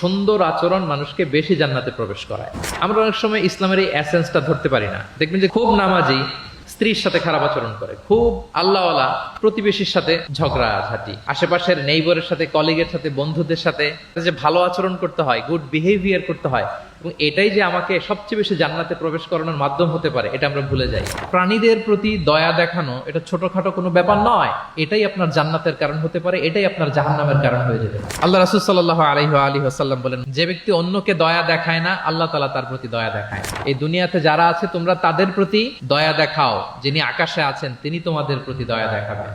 সুন্দর আচরণ মানুষকে বেশি জান্নাতে প্রবেশ করায়। আমরা অনেক সময় ইসলামের এই এসেন্সটা ধরতে পারি না। দেখবেন যে খুব নামাজি স্ত্রীর সাথে খারাপ আচরণ করে, খুব আল্লাহওয়ালা প্রতিবেশীর সাথে ঝগড়াঝাটি, আশেপাশের নেইবরের সাথে, কলিগের সাথে, বন্ধুদের সাথে যে ভালো আচরণ করতে হয়, গুড বিহেভিয়ার করতে হয়, এবং এটাই যে আমাকে সবচেয়ে বেশি জান্নাতে প্রবেশ করানোর মাধ্যম হতে পারে, এটা আমরা ভুলে যাই। প্রাণীদের প্রতি দয়া দেখানো এটা ছোটখাটো কোনো ব্যাপার নয়, এটাই আপনার জান্নাতের কারণ হতে পারে, এটাই আপনার জাহান্নামের কারণ হয়ে যেতে পারে। আল্লাহ রাসূল সাল্লাল্লাহু আলাইহি ওয়া আলিহি ওয়াসাল্লাম বলেন, যে ব্যক্তি অন্যকে দয়া দেখায় না, আল্লাহ তাআলা তার প্রতি দয়া দেখায়। এই দুনিয়াতে যারা আছে তোমরা তাদের প্রতি দয়া দেখাও, যিনি আকাশে আছেন তিনি তোমাদের প্রতি দয়া দেখাবেন।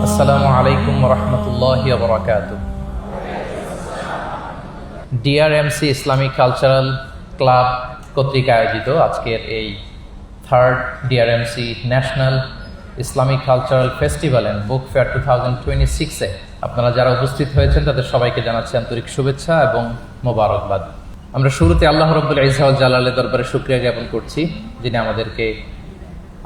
আসসালামু আলাইকুম ওয়া রাহমাতুল্লাহি ওয়া বারাকাতুহু। ডিআরএমসি ইসলামিক কালচারাল ক্লাব কর্তৃক আয়োজিত আজকের এই third DRMC national Islamic cultural festival and book fair 2026-এ আপনারা যারা উপস্থিত হয়েছেন তাদের সবাইকে জানাচ্ছি আন্তরিক শুভেচ্ছা এবং মোবারকবাদ। আমরা শুরুতে আল্লাহ রাব্বুল ইজ্জা ওয়াল জালালের দরবারে শুকরিয়া জ্ঞাপন করছি, যিনি আমাদেরকে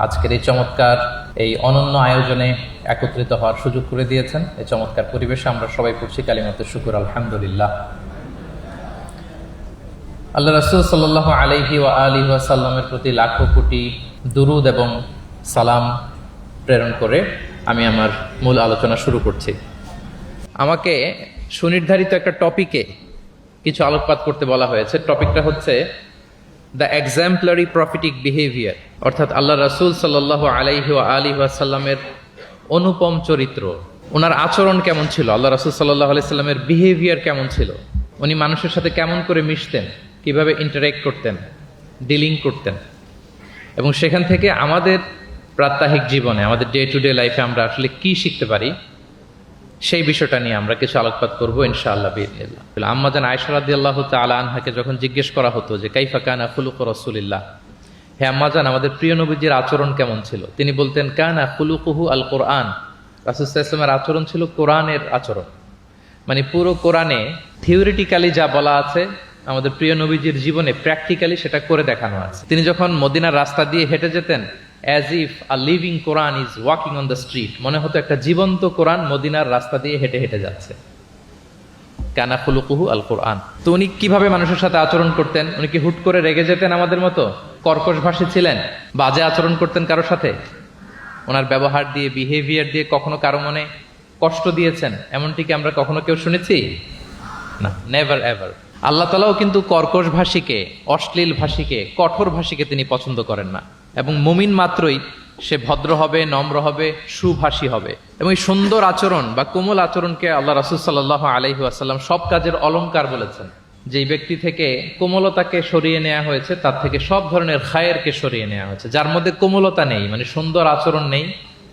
আজকের এই চমৎকার এই অনন্য আয়োজনে একত্রিত হওয়ার সুযোগ করে দিয়েছেন। এই চমৎকার পরিবেশে আমরা সবাই পড়ছি কালিমাতে শুকর আলহামদুলিল্লাহ। আল্লাহ রাসূল সাল্লাল্লাহু আলাইহি ওয়া আলিহি ওয়াসাল্লামের প্রতি লাখো কোটি দুরুদ এবং সালাম প্রেরণ করে আমি আমার মূল আলোচনা শুরু করছি। আমাকে সুনির্ধারিত একটা টপিকে কিছু আলোকপাত করতে বলা হয়েছে। টপিকটা হচ্ছে দ্য এক্সাম্পলারি প্রফিটিক বিহেভিয়ার, অর্থাৎ আল্লাহ রাসূল সাল্লাল্লাহু আলাইহি ওয়া আলিহি ওয়াসাল্লামের অনুপম চরিত্র। ওনার আচরণ কেমন ছিল, আল্লাহ রাসূল সাল্লাল্লাহু আলাইহি সাল্লামের বিহেভিয়ার কেমন ছিল, উনি মানুষের সাথে কেমন করে মিশতেন, কিভাবে ইন্টারেক্ট করতেন, ডিলিং করতেন, এবং সেখান থেকে আমাদের প্রাত্যহিক জীবনে, আমাদের ডে টু ডে লাইফে আমরা আসলে কি শিখতে পারি, সেই বিষয়টা নিয়ে আমরা কিছু আলোকপাত করবো ইনশাআল্লাহ বিইذنিল্লাহ। আম্মা জান আয়েশা রাদিয়াল্লাহু তাআলা আনহাকে যখন জিজ্ঞেস করা হতো যে কাইফা কানা খুলুকু রাসূলিল্লাহ, হে আম্মা জান আমাদের প্রিয় নবীজির আচরণ কেমন ছিল, তিনি বলতেন কানা খুলুকুহু আল কোরআন। রাসূল সাল্লাল্লাহু আলাইহি ওয়াসাল্লামের আচরণ ছিল কোরআনের আচরণ, মানে পুরো কোরআনে থিওরিটিক্যালি যা বলা আছে আমাদের প্রিয় নবীজির জীবনে প্র্যাকটিক্যালি সেটা করে দেখানো আছে। তিনি যখন মদিনার রাস্তা দিয়ে হেঁটে যেতেন, as if a living Quran is walking on the street, মনে হতো একটা জীবন্ত কোরআন মদিনার রাস্তা দিয়ে হেঁটে হেঁটে যাচ্ছে। কানা খুলুকুহু আল কোরআন। তো উনি কিভাবে মানুষের সাথে আচরণ করতেন? উনি কি হুট করে রেগে যেতেন আমাদের মতো? কর্কশ ভাষী ছিলেন? বাজে আচরণ করতেন কারোর সাথে? ওনার ব্যবহার দিয়ে, বিহেভিয়ার দিয়ে কখনো কারো মনে কষ্ট দিয়েছেন এমনটি কি আমরা কখনো কেউ শুনেছি? না, নেভার এভার। আল্লাহ তাআলাও কিন্তু কর্কশ ভাষীকে, অশ্লীল ভাষীকে, কঠোর ভাষীকে তিনি পছন্দ করেন না, এবং মুমিন মাত্রই সে ভদ্র হবে, নম্র হবে, সুভাষী হবে। এবং এই সুন্দর আচরণ বা কোমল আচরণকে আল্লাহ রাসূল সাল্লাল্লাহু আলাইহি ওয়াসাল্লাম সব কাজের অলংকার বলেছেন। যেই ব্যক্তি থেকে কোমলতাকে সরিয়ে নেওয়া হয়েছে তার থেকে সব ধরনের খায়েরকে সরিয়ে নেওয়া হয়েছে। যার মধ্যে কোমলতা নেই, মানে সুন্দর আচরণ নেই,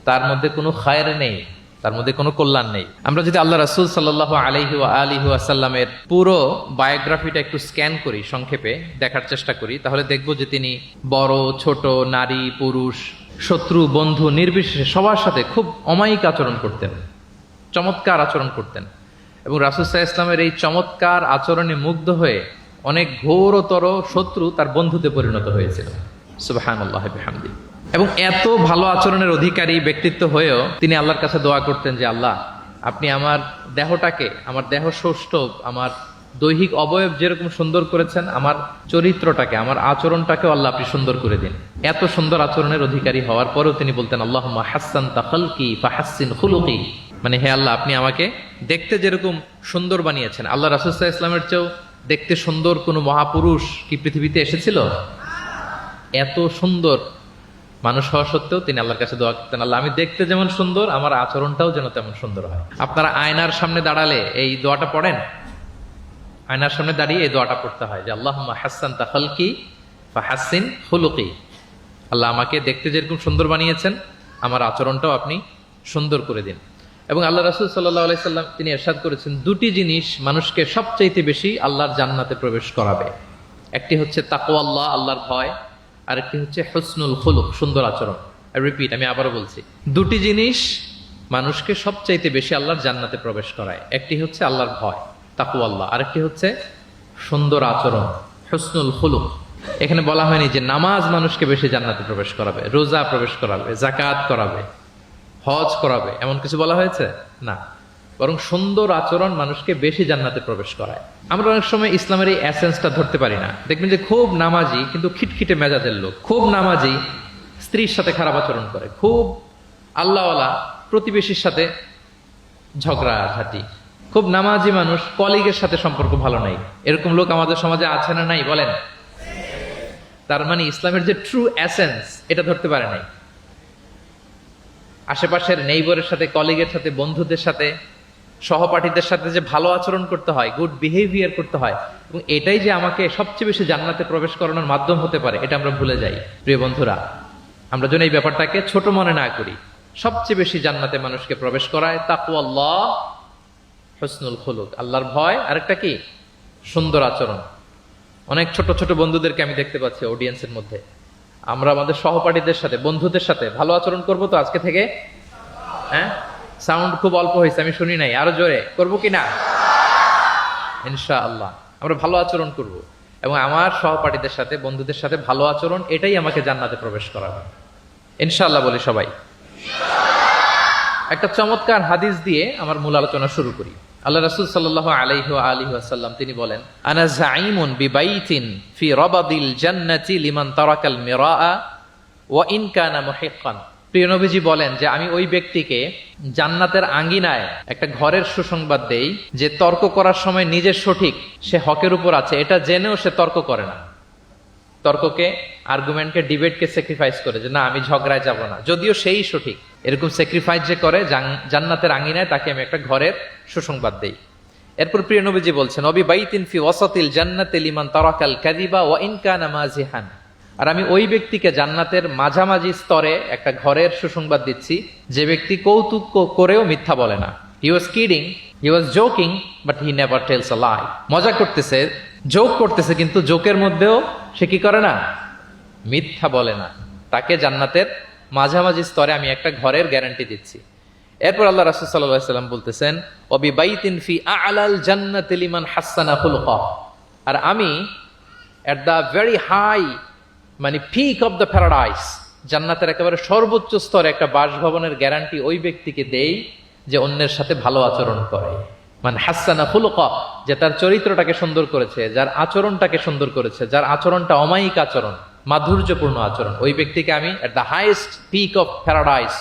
তার মধ্যে কোনো খায়ের নেই, তার মধ্যে কোনো কল্যাণ নেই। আমরা যদি আল্লাহ রাসূল সাল্লাল্লাহু আলাইহি ওয়া আলিহি ওয়াসাল্লামের পুরো বায়োগ্রাফিটা একটু স্ক্যান করি, সংক্ষেপে দেখার চেষ্টা করি, তাহলে দেখব যে তিনি বড় ছোট, নারী পুরুষ, শত্রু বন্ধু নির্বিশেষে সবার সাথে খুব অমায়িক আচরণ করতেন, চমৎকার আচরণ করতেন। এবং রাসূল সাল্লাল্লাহু আলাইহি ওয়াসাল্লামের এই চমৎকার আচরণে মুগ্ধ হয়ে অনেক ঘোরতর শত্রু তার বন্ধুতে পরিণত হয়েছিল। সুবহানাল্লাহি ওয়া বিহামদিহি। এবং এত ভালো আচরণের অধিকারী ব্যক্তিত্ব হয়েও তিনি আল্লাহর কাছে দোয়া করতেন যে আল্লাহ, আপনি আমার দেহটাকে, আমার দেহ সৌষ্ঠব, আমার দৈহিক অবয়ব যেরকম সুন্দর করেছেন, আমার চরিত্রটাকে, আমার আচরণটাকেও আল্লাহ আপনি সুন্দর করে দিন। এত সুন্দর আচরণের অধিকারী হওয়ার পরেও তিনি বলতেন আল্লাহুম্মা হাসসানতা খালকি ফাহাসসিন খুলুকি, মানে হে আল্লাহ, আপনি আমাকে দেখতে যেরকম সুন্দর বানিয়েছেন। আল্লাহ রাসূল সাল্লাল্লাহু আলাইহি ওয়াসাল্লামের চেয়েও দেখতে সুন্দর কোনো মহাপুরুষ কি পৃথিবীতে এসেছিল? এত সুন্দর মানুষ হওয়া সত্ত্বেও তিনি আল্লাহর কাছে দোয়া করতেন, আল্লাহ আমি দেখতে যেমন সুন্দর আমার আচরণটাও যেন তেমন সুন্দর হয়। আপনারা আয়নার সামনে দাঁড়ালে এই দোয়াটা পড়েন? আয়নার সামনে দাঁড়িয়ে এই দোয়াটা পড়তে হয় যে আল্লাহুম্মা হাসসানতা খালকি ফাহাসসিন খুলুকি। আল্লাহ আমাকে দেখতে যেরকম সুন্দর বানিয়েছেন, আমার আচরণটাও আপনি সুন্দর করে দিন। এবং আল্লাহ রাসূল সাল্লাল্লাহু আলাইহি সাল্লাম তিনি ইরশাদ করেছেন, দুটি জিনিস মানুষকে সবচাইতে বেশি আল্লাহর জান্নাতে প্রবেশ করাবে। একটি হচ্ছে তাকওয়াল্লাহ, আল্লাহর ভয়, আর একটি হচ্ছে হুসনুল খুলুক, সুন্দর আচরণ। রিপিট, আমি আবারও বলছি, দুটি জিনিস মানুষকে সবচাইতে বেশি আল্লাহর জান্নাতে প্রবেশ করায়। একটি হচ্ছে আল্লাহর ভয়, তাকওয়াল্লাহ, আরেকটি হচ্ছে সুন্দর আচরণ, হুসনুল খুলুক। এখানে বলা হয়নি যে নামাজ মানুষকে বেশি জান্নাতে প্রবেশ করাবে, রোজা প্রবেশ করাবে, যাকাত করাবে, হজ করাবে, এমন কিছু বলা হয়েছে না। বরং সুন্দর আচরণ মানুষকে বেশি জান্নাতে প্রবেশ করায়। আমরা অনেক সময় ইসলামের এই এসেন্সটা ধরতে পারি না। দেখবেন যে খুব নামাজি কিন্তু খিটখিটে মেজাজের লোক, খুব নামাজি স্ত্রীর সাথে খারাপ আচরণ করে, খুব আল্লাহওয়ালা প্রতিবেশীর সাথে ঝগড়াঝাটি, খুব নামাজি মানুষ কলিগের সাথে সম্পর্ক ভালো নাই। এরকম লোক আমাদের সমাজে আছে না নাই বলেন? তার মানে ইসলামের যে ট্রু এসেন্স এটা ধরতে পারে নাই। আশেপাশের নেইবরের সাথে, কলিগের সাথে, বন্ধুদের সাথে, সহপাঠীদের সাথে যে ভালো আচরণ করতে হয়, গুড বিহেভিয়ার করতে হয়, এবং এটাই যে আমাকে সবচেয়ে বেশি জান্নাতে প্রবেশ করানোর মাধ্যম হতে পারে, এটা আমরা ভুলে যাই। প্রিয় বন্ধুরা, আমরা যেন এই ব্যাপারটাকে ছোট মনে না করি। সবচেয়ে বেশি জান্নাতে মানুষকে প্রবেশ করায় তাকওয়াল্লাহ, হুসনুল খুলুক, আল্লাহর ভয়, আরেকটা কি? সুন্দর আচরণ। অনেক ছোট ছোট বন্ধুদেরকে আমি দেখতে পাচ্ছি অডিয়েন্সের মধ্যে। আমরা আমাদের সহপাঠীদের সাথে, বন্ধুদের সাথে ভালো আচরণ করবো তো আজকে থেকে? হ্যাঁ, সাউন্ড খুব অল্প হয়েছে, আমি শুনি নাই, আরো জোরে করবো কিনা? ইনশাআল্লাহ আমরা ভালো আচরণ করব, এবং আমার সহপাঠীদের সাথে, বন্ধুদের সাথে ভালো আচরণ, এটাই আমাকে জান্নাতে প্রবেশ করাবে ইনশাআল্লাহ। বলি সবাই। একটা চমৎকার হাদিস দিয়ে আমার মূল আলোচনা শুরু করি। আল্লাহ রাসূল সাল্লাল্লাহু আলাইহি ওয়া আলিহি ওয়াসাল্লাম তিনি বলেন, আনা যাঈমুন বিবাইতিন ফি রাবাদিল জান্নাতি লিমান তারাকাল মিরাআ ওয়া ইন কানা মুহিক্কান। প্রিয় নবীজি বলেন যে আমি ওই ব্যক্তিকে জান্নাতের আঙ্গিনায় একটা ঘরের সুসংবাদ দেই যে তর্ক করার সময় নিজের সঠিক, সে হকের উপর আছে, এটা জেনেও সে তর্ক করে না। তর্ককে, আর্গুমেন্টকে, ডিবেটকে স্যাক্রিফাইস করে যে না আমি ঝগড়ায় যাব না, যদিও সেই সঠিক। এরকম স্যাক্রিফাইস যে করে জান্নাতের আঙ্গিনায়, তাকে আমি একটা ঘরের সুসংবাদ দেই। এরপর প্রিয় নবীজি বলছেন, অবি বাইতিন ফি ওয়াসাতিল জান্নাতি লিমান তারাকাল কাযিবা ওয়া ইন কানা মাজিহান। আর আমি ওই ব্যক্তিকে জান্নাতের মাঝামাঝি স্তরে একটা ঘরের সুসংবাদ দিচ্ছি যে ব্যক্তি কৌতুক করেও মিথ্যা বলে না। He was kidding, he was joking, but he never tells a lie. মজা করতেছে, জোক করতেছে, কিন্তু জোকের মধ্যেও সে কি করে না? মিথ্যা বলে না। তাকে জান্নাতের মাঝামাঝি স্তরে আমি একটা ঘরের গ্যারান্টি দিচ্ছি। এরপর আল্লাহ রাসূল সাল্লাল্লাহু আলাইহি ওয়াসাল্লাম বলতেছেন, ওয়াবি বাইতিন ফি আ'লাল জান্নাতি লিমান হাসানা খুলুকা। আর আমি এট দ্য ভেরি হাই, মানে পিক অফ দ্য প্যারাডাইস, জান্নাতের একেবারে সর্বোচ্চ স্তরে একটা বাসভবনের গ্যারান্টি ওই ব্যক্তিকে দেই যে অন্যের সাথে ভালো আচরণ করে। মানে হাসানা খুলুকা, যে তার চরিত্রটাকে সুন্দর করেছে, যার আচরণটাকে সুন্দর করেছে, যার আচরণটা অমায়িক আচরণ, মাধুর্যপূর্ণ আচরণ, ওই ব্যক্তিকে আমি at the highest peak of paradise,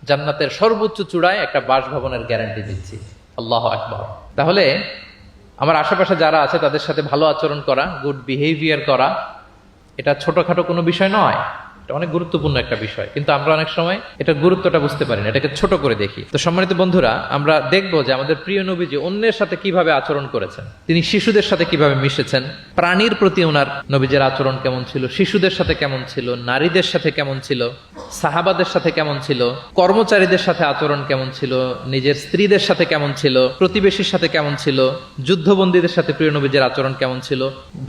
জান্নাতের সর্বোচ্চ চূড়ায় একটা বাসভবনের গ্যারান্টি দিচ্ছি। আল্লাহু আকবার। তাহলে আমার আশেপাশে যারা আছে তাদের সাথে ভালো আচরণ করা, গুড বিহেভিয়ার করা, এটা ছোটখাটো কোনো বিষয় নয়, এটা অনেক গুরুত্বপূর্ণ একটা বিষয়। কিন্তু আমরা অনেক সময় এটার গুরুত্বটা বুঝতে পারি না, এটাকে ছোট করে দেখি। তো সম্মানিত বন্ধুরা, আমরা দেখবো যে আমাদের প্রিয় নবীজি অন্যের সাথে কিভাবে আচরণ করেছেন। তিনি শিশুদের সাথে কিভাবে মিশেছেন, প্রাণীর প্রতি ওনার নবীজের আচরণ কেমন ছিল, শিশুদের সাথে কেমন ছিল, নারীদের সাথে কেমন ছিল, সাহাবাদের সাথে কেমন ছিল, কর্মচারীদের সাথে আচরণ কেমন ছিল, নিজের স্ত্রীদের সাথে কেমন ছিল, প্রতিবেশীর সাথে কেমন ছিল, যুদ্ধবন্দীদের সাথে প্রিয় নবীজের আচরণ কেমন ছিল,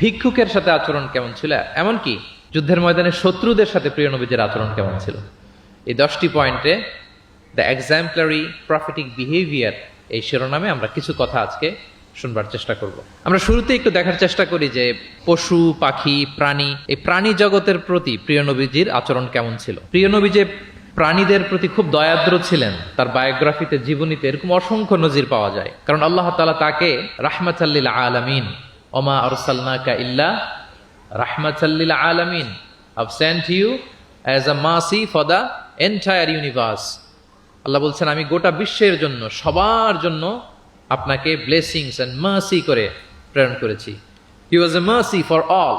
ভিক্ষুকের সাথে আচরণ কেমন ছিল, এমনকি যুদ্ধের ময়দানে শত্রুদের সাথে প্রিয় নবীজের আচরণ কেমন ছিল। এই 10টি পয়েন্টে দ্য এক্সাম্পলারি প্রফেটিক বিহেভিয়ার এই শিরোনামে আমরা কিছু কথা আজকে শুনবার চেষ্টা করব। আমরা শুরুতে একটু দেখার চেষ্টা করি যে পশু, পাখি, প্রাণী, এই প্রাণী জগতের প্রতি প্রিয় নবীজির আচরণ কেমন ছিল। প্রিয় নবী যে প্রাণীদের প্রতি খুব দয়াদ্র ছিলেন, তার বায়োগ্রাফিতে, জীবনীতে এরকম অসংখ্য নজির পাওয়া যায়। কারণ আল্লাহ তাআলা তাকে রাহমাতাল লিল আলামিন, ওমা আরসালনাকা ইল্লা রাহমাতাল লিল আলামিন, I've sent you as a mercy for the entire universe। আল্লাহ বলছেন আমি গোটা বিশ্বের জন্য, সবার জন্য আপনাকে ব্লেসিংস এন্ড মার্সি করে প্রেরণ করেছি। He was a mercy for all,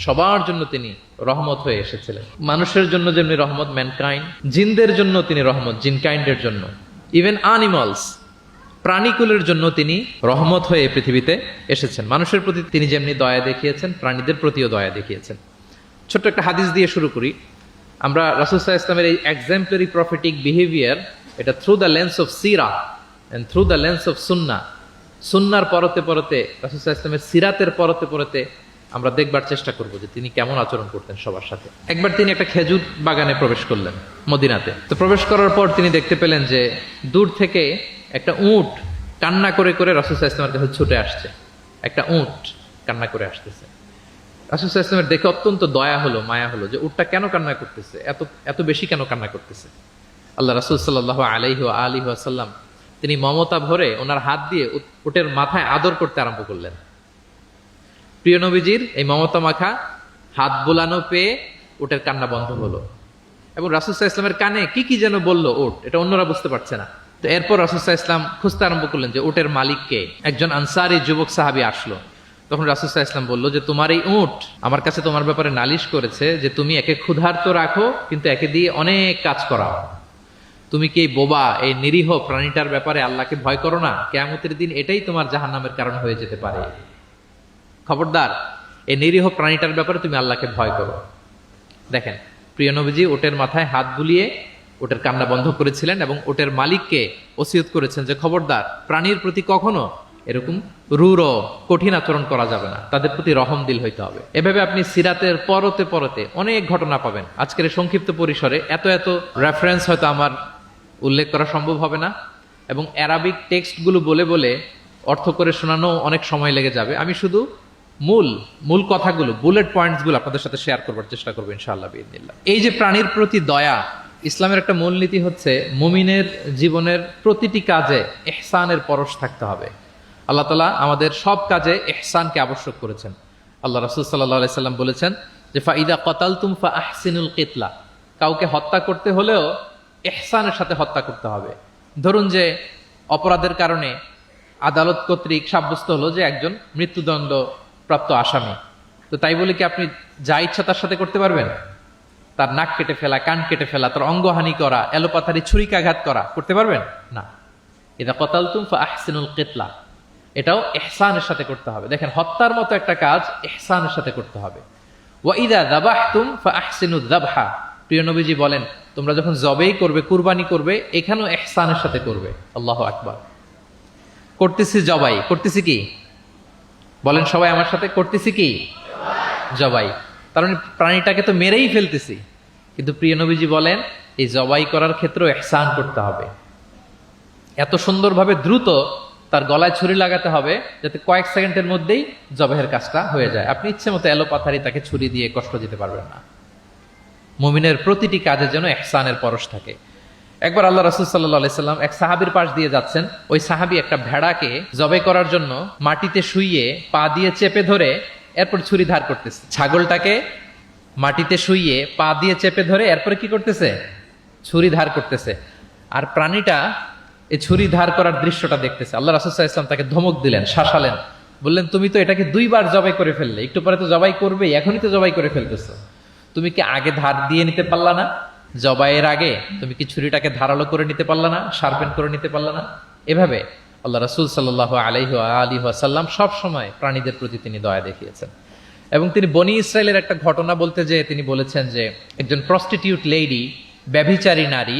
সবার জন্য তিনি রহমত হয়ে এসেছিলেন। মানুষের জন্য যেমনি রহমত, ম্যানকাইন্ড, জিনদের জন্য তিনি রহমত, জিনকাইন্ডের জন্য, ইভেন অ্যানিমালস, প্রাণীকুলের জন্য তিনি রহমত হয়ে এই পৃথিবীতে এসেছেন। মানুষের প্রতি তিনি যেমনি দয়া দেখিয়েছেন, প্রাণীদের প্রতিও দয়া দেখিয়েছেন। ছোট্ট একটা হাদিস দিয়ে শুরু করি। আমরা রাসূল সাল্লাল্লাহু আলাইহি ওয়াসাল্লামের এই এক্সাম্পলারি প্রফেটিক বিহেভিয়ার, এটা through the lens of seerah and through the lens of sunnah, সুন্নার পরতে পরতে, রাসূল সাল্লাল্লাহু আলাইহি ওয়াসাল্লামের সিরাতের পরতে পরতে আমরা দেখবার চেষ্টা করব যে তিনি কেমন আচরণ করতেন সবার সাথে। একবার তিনি একটা খেজুর বাগানে প্রবেশ করলেন মদিনাতে। তো প্রবেশ করার পর তিনি দেখতে পেলেন যে দূর থেকে একটা উট কান্না করে করে রাসূল সাল্লাল্লাহু আলাইহি ওয়াসাল্লামের কাছে ছুটে আসছে। একটা উট কান্না করে আসতেছে। রাসূল সাল্লাল্লাহু আলাইহি ওয়াসাল্লামের দেখে অত্যন্ত দয়া হলো, মায়া হলো যে উটটা কেন কান্না করতেছে, এত এত বেশি কেন কান্না করতেছে। আল্লাহ রাসূল সাল্লাল্লাহু আলাইহি ওয়াসাল্লাম তিনি মমতা ভরে ওনার হাত দিয়ে উটের মাথায় আদর করতে আরম্ভ করলেন। প্রিয় নবীজির এই মমতা মাখা হাত বোলানো পেয়ে উটের কান্না বন্ধ হলো এবং রাসূল সাল্লাল্লাহু আলাইহি ওয়াসাল্লামের কানে কি কি যেন বললো উট, এটা অন্যরা বুঝতে পারছে না। তো এরপর রাসূল সাল্লাল্লাহু আলাইহি ওয়াসাল্লাম খুঁজতে আরম্ভ করলেন যে উটের মালিক কে। একজন আনসারী যুবক সাহাবী আসলো। তখন রাসূল সাল্লাল্লাহু আলাইহি ওয়াসাল্লাম বললো যে তোমার এই উট আমার কাছে তোমার ব্যাপারে নালিশ করেছে যে তুমি একে ক্ষুধার্ত রাখো কিন্তু একে দিয়ে অনেক কাজ করাও। তুমি কি এই বোবা, এই নিরীহ প্রাণীটার ব্যাপারে আল্লাহকে ভয় করো না? কিয়ামতের দিন এটাই তোমার জাহান্নামের কারণ হয়ে যেতে পারে। খবরদার, এই নিরীহ প্রাণীটার ব্যাপারে তুমি আল্লাহকে ভয় করো। দেখেন, প্রিয় নবীজি ওটের মাথায় হাত বুলিয়ে ওটের কান্না বন্ধ করেছিলেন এবং ওটের মালিককে ওসিয়ত করেছেন যে খবরদার, প্রাণীর প্রতি কখনো এরকম রূঢ় কঠিন আচরণ করা যাবে না, তাদের প্রতি রহম দিল হইতে হবে। এভাবে আপনি সিরাতের পরতে পরতে অনেক ঘটনা পাবেন। আজকের সংক্ষিপ্ত পরিসরে এত এত রেফারেন্স হয়তো আমার উল্লেখ করা সম্ভব হবে না এবং অ্যারাবিক টেক্সটগুলো বলে বলে অর্থ করে শোনানো অনেক সময় লেগে যাবে। আমি শুধু মূল কথাগুলো, বুলেট পয়েন্টসগুলো আপনাদের সাথে শেয়ার করবার চেষ্টা করবো ইনশাআল্লাহ বিইذনিল্লাহ। এই যে প্রাণীর প্রতি দয়া, ইসলামের একটা মূলনীতি হচ্ছে মুমিনের জীবনের প্রতিটি কাজে ইহসানের পরশ থাকতে হবে। আল্লাহ তাআলা আমাদের সব কাজে ইহসানকে আবশ্যক করেছেন। আল্লাহ রাসূল সাল্লাল্লাহু আলাইহি সাল্লাম বলেছেন যে ফাইদা কাতালতুম ফাআহসিনুল কিতলা, কাউকে হত্যা করতে হলেও ইহসানের সাথে হত্যা করতে হবে। ধরুন যে অপরাধের কারণে আদালত কর্তৃক সাব্যস্ত হলো যে একজন মৃত্যুদণ্ড প্রাপ্ত আসামি, তো তাই বলে কি আপনি যা ইচ্ছা তার সাথে করতে পারবেন? তার নাক কেটে ফেলা, কান কেটে ফেলা, তার অঙ্গহানি করা, এলোপাথারি ছুরিকাঘাত করা করতে পারবেন না। ইদা কাতালতুম ফাআহসিনুল কিতলা, এটাও ইহসানের সাথে করতে হবে। দেখেন, হত্যার মতো একটা কাজ ইহসানের সাথে করতে হবে। ওয়া ইদা যাবাহতুম ফাআহসিনুয যাবহা, প্রিয় নবীজি বলেন তোমরা যখন জবেই করবে, কুরবানি করবে, এখানেও ইহসানের সাথে করবে। আল্লাহু আকবার। করতেছি জবাই, করতেছি কি বলেন সবাই আমার সাথে, করতেছি কি জবাই। তার মানে প্রাণীটাকে তো মেরেই ফেলতেছি, কিন্তু প্রিয় নবীজি বলেন এই জবাই করার ক্ষেত্রেও ইহসান করতে হবে। এত সুন্দরভাবে দ্রুত তার গলায় ছুরি লাগাতে হবে যাতে কয়েক সেকেন্ডের মধ্যেই জবাইয়ের কাজটা হয়ে যায়। আপনি ইচ্ছে মতো এলোপাথারি তাকে ছুরি দিয়ে কষ্ট দিতে পারবেন না। মুমিনের প্রতিটি কাজের জন্য ইহসানের পরশ থাকে। একবার আল্লাহ রাসূল সাল্লাল্লাহু আলাইহি সাল্লাম এক সাহাবীর পাশ দিয়ে যাচ্ছেন। ওই সাহাবী একটা ভেড়াকে জবাই করার জন্য মাটিতে শুইয়ে পা দিয়ে চেপে ধরে এরপর ছুরি ধার করতেছে। ছাগলটাকে মাটিতে শুইয়ে পা দিয়ে চেপে ধরে এরপরে কি করতেছে? ছুরি ধার করতেছে। আর প্রাণীটা এই ছুরি ধার করার দৃশ্যটা দেখতেছে। আল্লাহ রাসূল সাল্লাল্লাহু আলাইহি সাল্লাম তাকে ধমক দিলেন, শাসালেন, বললেন তুমি তো এটাকে 2 বার জবাই করে ফেললে, একটু পরে তো জবাই করবেই, এখনই তো জবাই করে ফেলতেছো। তুমি কি আগে ধার দিয়ে নিতে পারলা না? জবাইয়ের আগে তুমি কি ছুরিটাকে ধারালো করে নিতে পারলা না? শার্পেন করে নিতে পারলা না? এভাবে আল্লাহ রাসূল সাল্লাল্লাহু আলাইহি ওয়াসাল্লাম সব সময় প্রাণীদের প্রতি তিনি দয়া দেখিয়েছেন। এবং তিনি বনি ইসরায়েলের একটা ঘটনা বলতে যেয়ে তিনি বলেছেন যে একজন প্রস্টিটিউট লেডি, ব্যভিচারী নারী,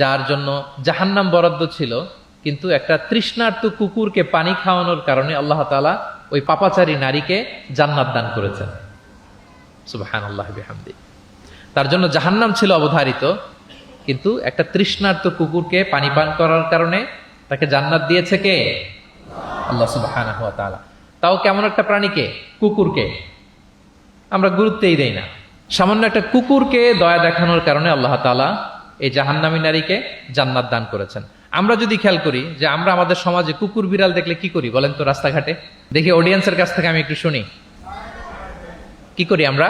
যার জন্য জাহান্নাম বরাদ্দ ছিল, কিন্তু একটা তৃষ্ণার্ত কুকুরকে পানি খাওয়ানোর কারণে আল্লাহ তাআলা ওই পাপাচারী নারীকে জান্নাত দান করেছেন। সুবহানাল্লাহ বিহামদি। তার জন্য জাহান্নাম ছিল অবধারিত, কিন্তু একটা তৃষ্ণার্ত কুকুরকে পানি পান করার কারণে তাকে জান্নাত দিয়েছে কে? আল্লাহ সুবহানাহু ওয়া তাআলা। তাও কেমন একটা প্রাণীকে? কুকুরকে। আমরা গুরুত্বই দেই না। সামান্য একটা কুকুরকে দয়া দেখানোর কারণে আল্লাহ তাআলা এই জাহান্নামী নারীকে জান্নাত দান করেছেন। আমরা যদি খেয়াল করি যে আমরা আমাদের সমাজে কুকুর বিড়াল দেখলে কি করি বলেন তো? রাস্তাঘাটে দেখি, অডিয়েন্সের কাছ থেকে আমি একটু শুনি, কি করি আমরা?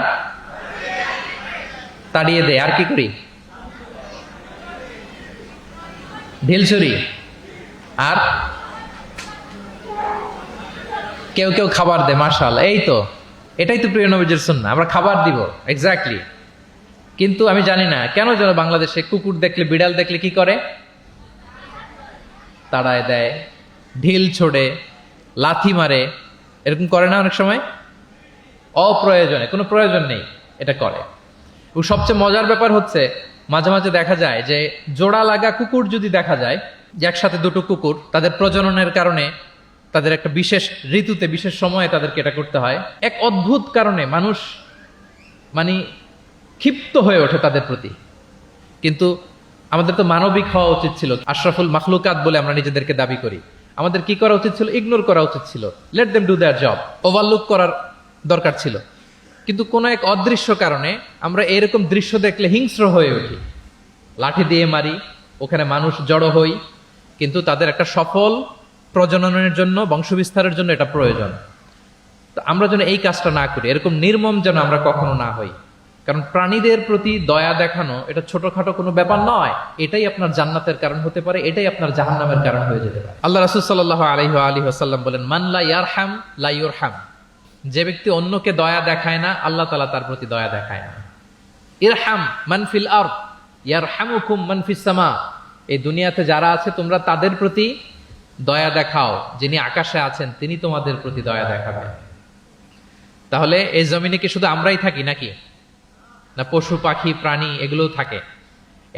তাড়িয়ে দেয়। আর কি করি? ঢিল ছুরি। আর কেউ কেউ খাবার দেয়। মাশাআল্লাহ, এই তো, এটাই তো প্রিয় নবীজির সুন্নাহ, আমরা খাবার দিব। এক্স্যাক্টলি। কিন্তু আমি জানি না কেন যেন বাংলাদেশে কুকুর দেখলে, বিড়াল দেখলে কি করে? তাড়ায় দেয়, ঢিল ছোড়ে, লাথি মারে, এরকম করে না অনেক সময়? অপ্রয়োজনে, কোনো প্রয়োজন নেই এটা করে। এবং সবচেয়ে মজার ব্যাপার হচ্ছে মাঝে মাঝে দেখা যায় যে জোড়া লাগা কুকুর যদি দেখা যায়, যে একসাথে দুটো কুকুর, তাদের প্রজননের কারণে তাদের একটা বিশেষ ঋতুতে বিশেষ সময়ে তাদেরকে এটা করতে হয়, এক অদ্ভুত কারণে মানুষ মানে ক্ষিপ্ত হয়ে ওঠে তাদের প্রতি। কিন্তু আমাদের তো মানবিক হওয়া উচিত ছিল, আশরাফুল মাখলুকাত বলে আমরা নিজেদেরকে দাবি করি। আমাদের কি করা উচিত ছিল? ইগনোর করা উচিত ছিল, let them do there job, overlook করার দরকার ছিল। কিন্তু কোনো এক অদৃশ্য কারণে আমরা এরকম দৃশ্য দেখলে হিংস্র হয়ে উঠি, লাঠি দিয়ে মারি, ওখানে মানুষ জড়ো হই। কিন্তু তাদের একটা সফল প্রজননের জন্য, বংশবিস্তারের জন্য এটা প্রয়োজন। তো আমরা যেন এই কাজটা না করি, এরকম নির্মম যেন আমরা কখনো না হই। কারণ প্রাণীদের প্রতি দয়া দেখানো এটা ছোটখাটো কোনো ব্যাপার নয়, এটাই আপনার জান্নাতের কারণ হতে পারে, এটাই আপনার জাহান্নামের কারণ হয়ে যেতে পারে। আল্লাহ রাসূল সাল্লাল্লাহু আলাইহি ওয়া আলিহি ওয়াসাল্লাম বলেন, মান লা ইয়ারহাম লা ইউরহাম। যে ব্যক্তি অন্যকে দয়া দেখায় না, আল্লাহ তাআলা তার প্রতি দয়া দেখায় না। ইরহাম মান ফিল আরদ ইয়ারহামুকুম মান ফিস সামা। এই দুনিয়াতে যারা আছে তোমরা তাদের প্রতি দয়া দেখাও, যিনি আকাশে আছেন তিনি তোমাদের প্রতি দয়া দেখাবেন। তাহলে এই জমিনে কি শুধু আমরাই থাকি নাকি? না পশু পাখি প্রাণী এগুলোও থাকে?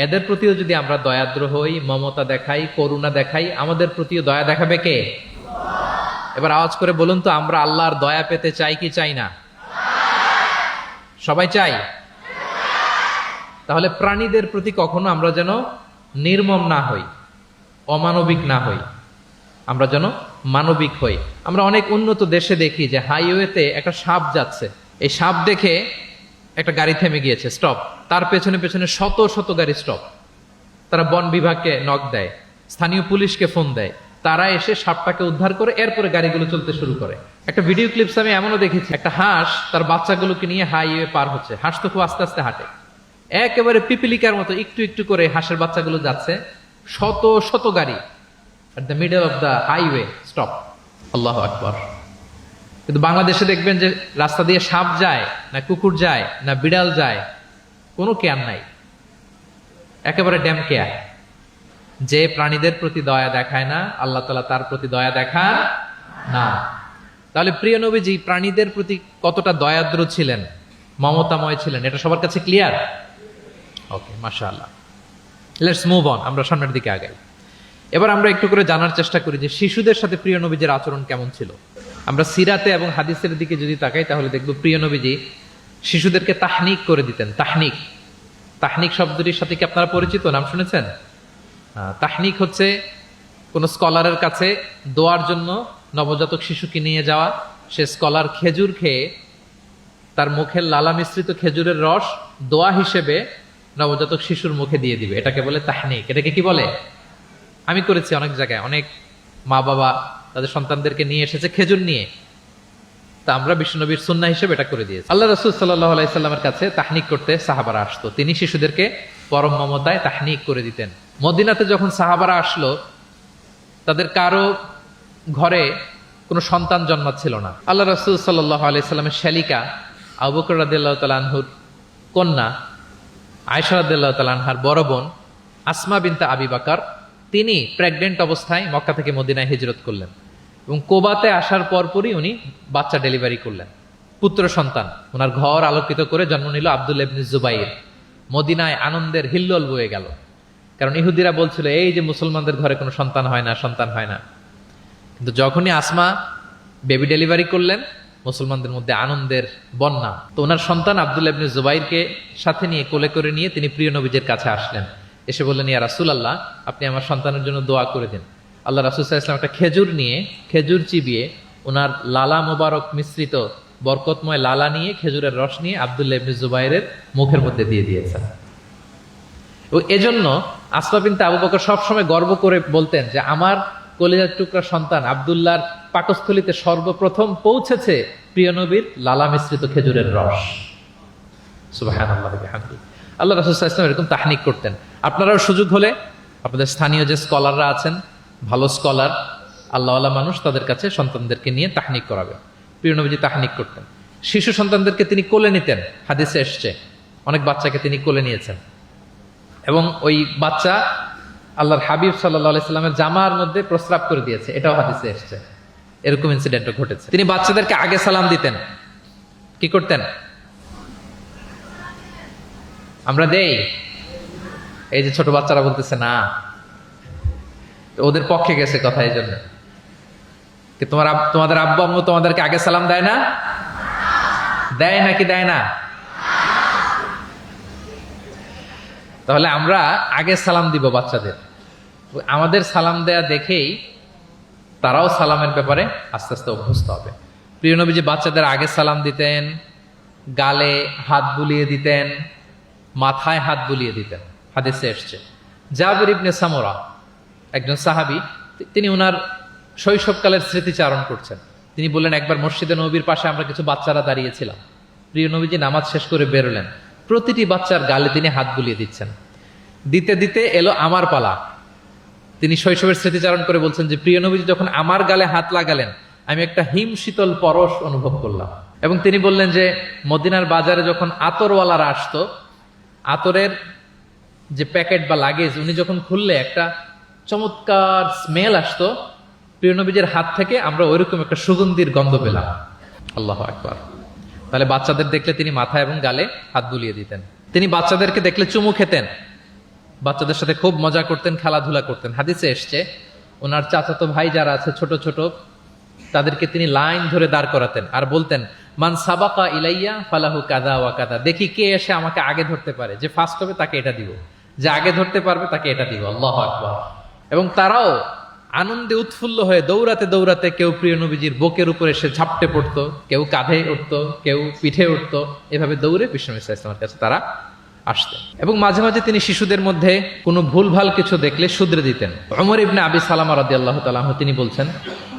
এদের প্রতিও যদি আমরা দয়াদ্র হই, মমতা দেখাই, করুণা দেখাই, আমাদের প্রতিও দয়া দেখাবে কে? এবার আওয়াজ করে বলুন তো, আমরা আল্লাহর দয়া পেতে চাই কি চাই না? সবাই চাই। তাহলে প্রাণীদের প্রতি কখনো আমরা যেন নির্মম না হই, অমানবিক না হই, আমরা যেন মানবিক হই। আমরা অনেক উন্নত দেশে দেখি যে হাইওয়েতে একটা সাপ যাচ্ছে, এই সাপ দেখে একটা গাড়ি থেমে গিয়েছে, স্টপ, তার পেছনে পেছনে শত শত গাড়ি স্টপ। তারা বন বিভাগকে নক দেয়, স্থানীয় পুলিশকে ফোন দেয়, তারা এসে সাপটাকে উদ্ধার করে এরপরে গাড়িগুলো চলতে শুরু করে। একটা ভিডিও ক্লিপস আমি এমনও দেখেছি, একটা হাঁস তার বাচ্চাগুলোকে নিয়ে হাইওয়ে পার হচ্ছে, হাঁস তো খুব আস্তে আস্তে হাঁটে, একেবারে পিপিলিকার মতো একটু একটু করে হাঁসের বাচ্চাগুলো যাচ্ছে, শত শত গাড়ি at the middle of the highway stop. আল্লাহু আকবার। কিন্তু বাংলাদেশে দেখবেন যে রাস্তা দিয়ে সাপ যায় না, কুকুর যায় না, বিড়াল যায়, কোনো কেয়ার নাই, একেবারে ড্যাম কেয়ার। যে প্রাণীদের প্রতি দয়া দেখায় না, আল্লাহ তাআলা তার প্রতি দয়া দেখান না। তাহলে প্রিয় নবীজি প্রাণীদের প্রতি কতটা দয়াদ্র ছিলেন, মমতাময় ছিলেন, এটা সবার কাছে ক্লিয়ার? ওকে, মাশাআল্লাহ। লেটস মুভ অন, আমরা সামনের দিকে আগাই। এবার আমরা একটু করে জানার চেষ্টা করি যে শিশুদের সাথে প্রিয় নবীজির আচরণ কেমন ছিল। আমরা সিরাতে এবং হাদিসের দিকে যদি তাকাই তাহলে দেখব প্রিয় নবীজি শিশুদেরকে তাহনিক করে দিতেন। তাহনিক, তাহনিক শব্দটির সাথে কি আপনারা পরিচিত? নাম শুনেছেন? তাহনিক হচ্ছে কোন স্কলারের কাছে দোয়ার জন্য নবজাতক শিশুকে নিয়ে যাওয়া, সে স্কলার খেজুর খেয়ে তার মুখের লালা মিশ্রিত খেজুরের রস দোয়া হিসেবে নবজাতক শিশুর মুখে দিয়ে দিবে, এটাকে বলে তাহনিক। এটাকে কি বলে? আমি করেছি অনেক জায়গায়, অনেক মা বাবা তাদের সন্তানদেরকে নিয়ে এসেছে খেজুর নিয়ে, তা আমরা বিশ্বনবীর সুন্নাহ হিসেবে এটা করে দিয়েছি। আল্লাহ রাসূল সাল্লাল্লাহু আলাইহি সাল্লামের কাছে তাহনিক করতে সাহাবারা আসতো, তিনি শিশুদেরকে পরম মমতায় তাহনিক করে দিতেন। মদিনাতে যখন সাহাবারা আসলো, তাদের কারো ঘরে কোনো সন্তান জন্মাচ্ছিল না। আল্লাহ রাসূল সাল্লাল্লাহু আলাইহি সাল্লামের শ্যালিকা আবু বকর রাদিয়াল্লাহু তাআলা আনহুর কন্যা আয়েশা রাদিয়াল্লাহু তাআলা আনহার বড় বোন আসমা বিনতে আবি বকর, তিনি প্রেগনেন্ট অবস্থায় মক্কা থেকে মদিনায় হিজরত করলেন এবং কোবাতে আসার পরপরই উনি বাচ্চা ডেলিভারি করলেন, পুত্র সন্তান। ওনার ঘর আলোকিত করে জন্ম নিল আব্দুল্লাহ ইবনে জুবাইর। মদিনায় আনন্দের হিল্লোল বয়ে গেল, কারণ ইহুদিরা বলছিল এই যে মুসলমানদের ঘরে কোনো সন্তান হয় না, সন্তান হয় না। কিন্তু যখনই আসমা বেবি ডেলিভারি করলেন, মুসলমানদের মধ্যে আনন্দের বন্যা। তো ওনার সন্তান আব্দুল্লাহ ইবনে জুবাইরকে সাথে নিয়ে কোলে করে নিয়ে তিনি প্রিয় নবীজের কাছে আসলেন, এসে বললেন, ইয়া রাসূলুল্লাহ, আপনি আমার সন্তানের জন্য দোয়া করে দিন। আল্লাহ রাসূল সাল্লাল্লাহু আলাইহি ওয়াসাল্লাম একটা খেজুর নিয়ে, খেজুর চিবিয়ে ওনার লালা মোবারক মিশ্রিত বরকতময় লালা নিয়ে, খেজুরের রস নিয়ে আব্দুল্লাহ ইবনে জুবাইরের মুখের মধ্যে দিয়ে দিয়েছেন। ও এজন্য আসমা বিনতে আবু বকর সবসময় গর্ব করে বলতেন যে আমার কলিজার টুকরা সন্তান আব্দুল্লাহর পাকস্থলীতে সর্বপ্রথম পৌঁছেছে প্রিয় নবীর লালা মিশ্রিত খেজুরের রস। সুবহানাল্লাহ ওয়া বিহামদিহি। আল্লাহ রাসূল সাল্লাল্লাহু আলাইহি ওয়াসাল্লাম এরকম তাহনিক করতেন। আপনারাও সুযোগ হলে আপনাদের স্থানীয় যে স্কলাররা আছেন, ভালো স্কলার, আল্লাহওয়ালা মানুষ, তাদের কাছে সন্তানদেরকে নিয়ে তাহনিক করাবেন। প্রিয় নবীজি তাহনিক করতেন। শিশু সন্তানদেরকে তিনি কোলে নিতেন, হাদিসে এসছে অনেক বাচ্চাকে তিনি কোলে নিয়েছেন এবং ওই বাচ্চা আল্লাহর হাবিব সাল্লাল্লাহু আলাইহি সাল্লামের জামার মধ্যে প্রস্রাব করে দিয়েছে, এটাও হাদিসে এসেছে। এরকম ইনসিডেন্টও ঘটেছে। তিনি বাচ্চাদেরকে আগে সালাম দিতেন। কি করতেন? আমরা দেই, এই যে ছোট বাচ্চারা বলতেছে না, তো ওদের পক্ষে গেছে কথা। এই জন্য কি তোমাদের আব্বু আম্মু তোমাদেরকে আগে সালাম দেয় না? দেয় নাকি দেয় না? তাহলে আমরা আগে সালাম দিব বাচ্চাদের। আমাদের সালাম দেয়া দেখেই তারাও সালামের ব্যাপারে আস্তে আস্তে অভ্যস্ত হবে। প্রিয় নবীজি বাচ্চাদের আগে সালাম দিতেন, গালে হাত বুলিয়ে দিতেন, মাথায় হাত বুলিয়ে দিতেন। হাদিসে এসছে। জাবির ইবনে সামুরা একজন সাহাবী, তিনি ওনার শৈশবকালের স্মৃতিচারণ করছেন। তিনি বললেন, একবার মসজিদে নবীর পাশে আমরা কিছু বাচ্চারা দাঁড়িয়েছিলাম। প্রিয় নবীজি নামাজ শেষ করে বেরোলেন, প্রতিটি বাচ্চার গালে তিনি হাত বুলিয়ে দিচ্ছেন। দিতে দিতে এলো আমার পালা। তিনি শৈশবের স্মৃতিচারণ করে বলছেন যে প্রিয় নবীজি যখন আমার গালে হাত লাগালেন, আমি একটা হিম শীতল পরশ অনুভব করলাম। এবং তিনি বললেন যে মদিনার বাজারে যখন আতরওয়ালারা আসতো, আতরের যে প্যাকেট বা লাগেজ উনি যখন খুললে একটা চমৎকার স্মেল আসতো, প্রিয় নবীজির হাত থেকে আমরা ওইরকম একটা সুগন্ধির গন্ধ পেলাম। আল্লাহু আকবার। তাহলে বাচ্চাদের দেখলে তিনি মাথায় এবং গালে হাত বুলিয়ে দিতেন। তিনি বাচ্চাদেরকে দেখলে চুমু খেতেন, বাচ্চাদের সাথে খুব মজা করতেন, খেলাধুলা করতেন। হাদিসে এসছে ওনার চাচাতো ভাই যারা আছে ছোট ছোট, তাদেরকে তিনি লাইন ধরে দাঁড় করাতেন আর বলতেন, মান সাবাকা ইলাইয়া ফালাহু কাদা ওয়া কাদা। দেখি কে এসে আমাকে আগে ধরতে পারে, যে ফার্স্ট হবে তাকে এটা দিব, যে আগে ধরতে পারবে তাকে এটা দিব। আল্লাহু আকবার। এবং তারাও আনন্দে উৎফুল্ল হয়ে দৌড়াতে দৌড়াতে কেউ প্রিয় নবীজির বুকের উপরে এসে ঝাপটে পড়তো, কেউ কাঁধে উঠতো, কেউ পিঠে উঠতো। এভাবে দৌড়ে বিষ্ণু ইসলামের কাছে তারা আসতেন। এবং মাঝে মাঝে তিনি শিশুদের মধ্যে কোনো ভুলভাল কিছু দেখলে শুধরে দিতেন। ওমর ইবনে আবি সালামা রাদিয়াল্লাহু তাআলা আনহু তিনি বলছেন,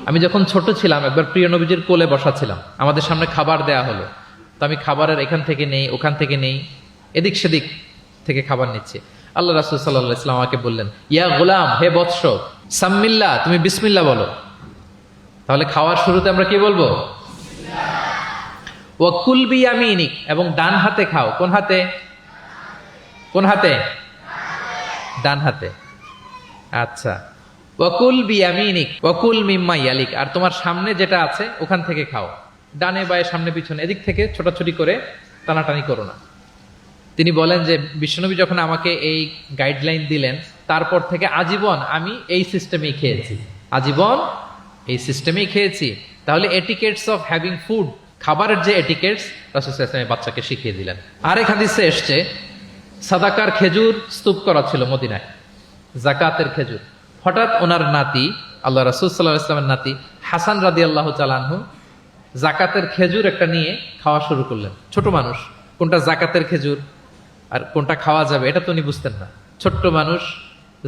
আমি যখন ছোট ছিলাম একবার প্রিয় নবীজির কোলে বসা ছিলাম, আমাদের সামনে খাবার দেয়া হলো, তো আমি খাবারের এখান থেকে নেই ওখান থেকে নেই, এদিক সেদিক থেকে খাবার নিচ্ছি। আল্লাহ রাসূল সাল্লাল্লাহু আলাইহি ওয়াসাল্লাম আমাকে বললেন, ইয়া গোলাম, হে বৎস, সাম্মিল্লাহ, তুমি বিসমিল্লাহ বলো। তাহলে খাওয়ার শুরুতে আমরা কি বলবো? ওয়া কুল বিয়ামিনিক, এবং ডান হাতে খাও। কোন হাতে? কোন হাতে? ডান হাতে। আচ্ছা। ওয়াকুল বিয়ামিনিক ওয়াকুল মিম্মা ইয়ালিক, আর তোমার সামনে যেটা আছে ওখান থেকে খাও। ডানে বায়ে সামনে পিছনে এদিক থেকে ছোটাছুটি করে টানাটানি করো না। তিনি বলেন যে বিশ্বনবী যখন আমাকে এই গাইডলাইন দিলেন, তারপর থেকে আজীবন আমি এই সিস্টেমেই খেয়েছি, আজীবন এই সিস্টেমেই খেয়েছি। তাহলে এটিকেটস অফ হ্যাভিং ফুড, খাবারের যে এটিকেটস রাসূল সাল্লাল্লাহু আলাইহি ওয়াসাল্লাম বাচ্চাকে শিখিয়ে দিলেন। আরেক হাদিসে এসছে সাদাকার খেজুর স্তূপ করা ছিল মদিনায়, যাকাতের খেজুর। হঠাৎ ওনার নাতি, আল্লাহ রাসূল সাল্লাল্লাহু আলাইহি ওয়াসাল্লামের নাতি হাসান রাদিয়াল্লাহু তাআলা আনহু যাকাতের খেজুর একটা নিয়ে খাওয়া শুরু করলেন। ছোট মানুষ, কোনটা যাকাতের খেজুর আর কোনটা খাওয়া যাবে এটা তো উনি বুঝতেন না। ছোট্ট মানুষ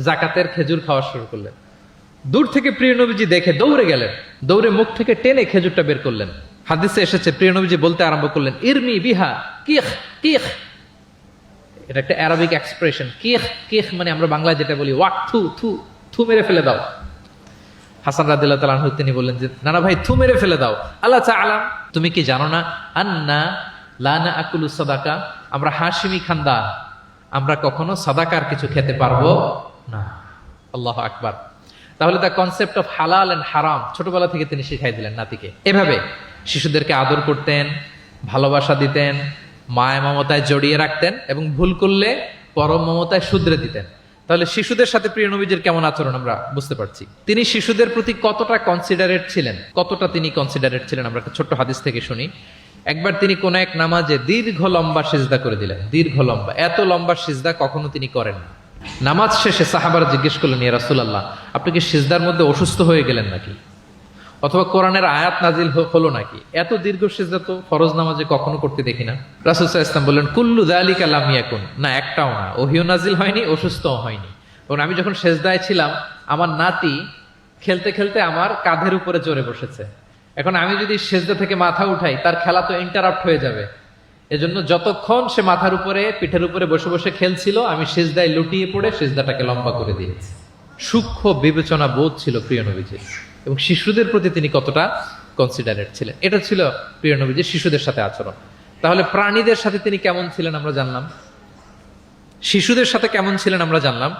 যাকাতের খেজুর খাওয়া শুরু করলেন। দূর থেকে প্রিয় নবীজি দেখে দৌড়ে গেলেন, দৌড়ে মুখ থেকে টেনে খেজুরটা বের করলেন। হাদিসে এসেছে প্রিয় নবীজি বলতে আরম্ভ করলেন, ইরমি বিহা কিখ কিখ। এটা একটা আরবিক এক্সপ্রেশন। কিখ কিখ মানে আমরা বাংলায় যেটা বলি ওয়াক, থু থু, থু মেরে ফেলে দাও। হাসান রাদিয়াল্লাহু তাআলা আনহু তিনি বললেন যে না না ভাই, থু মেরে ফেলে দাও। আল্লাহ তাআলা, তুমি কি জানো না, আন্না লা নাআকুলু সাদাকা, আমরা হাশিমি খানদান, আমরা কখনো সাদাকার কিছু খেতে পারবো না। আল্লাহু আকবার। তাহলে দ্য কনসেপ্ট অফ হালাল এন্ড হারাম ছোটবেলা থেকে তিনি শিখাই দিলেন নাতিকে। এভাবে শিশুদেরকে আদর করতেন, ভালোবাসা দিতেন, মায়া মমতায় জড়িয়ে রাখতেন এবং ভুল করলে পরম মমতায় শুধরে দিতেন। তাহলে শিশুদের সাথে প্রিয় নবীজির কেমন আচরণ আমরা বুঝতে পারছি। তিনি শিশুদের প্রতি কতটা কনসিডারেট ছিলেন, কতটা তিনি কনসিডারেট ছিলেন আমরা একটা ছোট্ট হাদিস থেকে শুনি। একবার তিনি কোন এক নামাজে দীর্ঘ লম্বা সিজদা করে দিলেন, দীর্ঘ লম্বা, এত লম্বা সিজদা কখনো তিনি করেন না। নামাজ শেষে সাহাবারা জিজ্ঞেস করলেন, ইয়া রাসূলুল্লাহ, আপনি কি সিজদার মধ্যে অসুস্থ হয়ে গেলেন নাকি, অথবা কোরআনের আয়াত নাজিল হলো নাকি? এত দীর্ঘ সিজদা তো ফরজ নামাজে কখনো করতে দেখি না। রাসূল সাল্লাল্লাহু আলাইহি ওয়াসাল্লাম বললেন, কুল্লু যালিকা লাম ইয়াকুন, না একটাও না, ওহিও নাজিল হয়নি, অসুস্থও হয়নি। এবং আমি যখন সিজদায় ছিলাম, আমার নাতি খেলতে খেলতে আমার কাঁধের উপরে চড়ে বসেছে। এখন আমি যদি সিজদা থেকে মাথা উঠাই, তার খেলা তো ইন্টারাপ্ট হয়ে যাবে। এজন্য যতক্ষণ সে মাথার উপরে পিঠের উপরে বসে বসে খেলছিল, আমি সিজদায় লুটিয়ে পড়ে সিজদাটাকে লম্বা করে দিয়েছি। সূক্ষ্ম বিবেচনা বোধ ছিল প্রিয় নবীজির, এবং শিশুদের প্রতি তিনি কতটা কনসিডারেট ছিলেন, এটা ছিল প্রিয় নবীজির শিশুদের সাথে আচরণ। তাহলে প্রাণীদের সাথে তিনি কেমন ছিলেন আমরা জানলাম, শিশুদের সাথে কেমন ছিলেন আমরা জানলাম।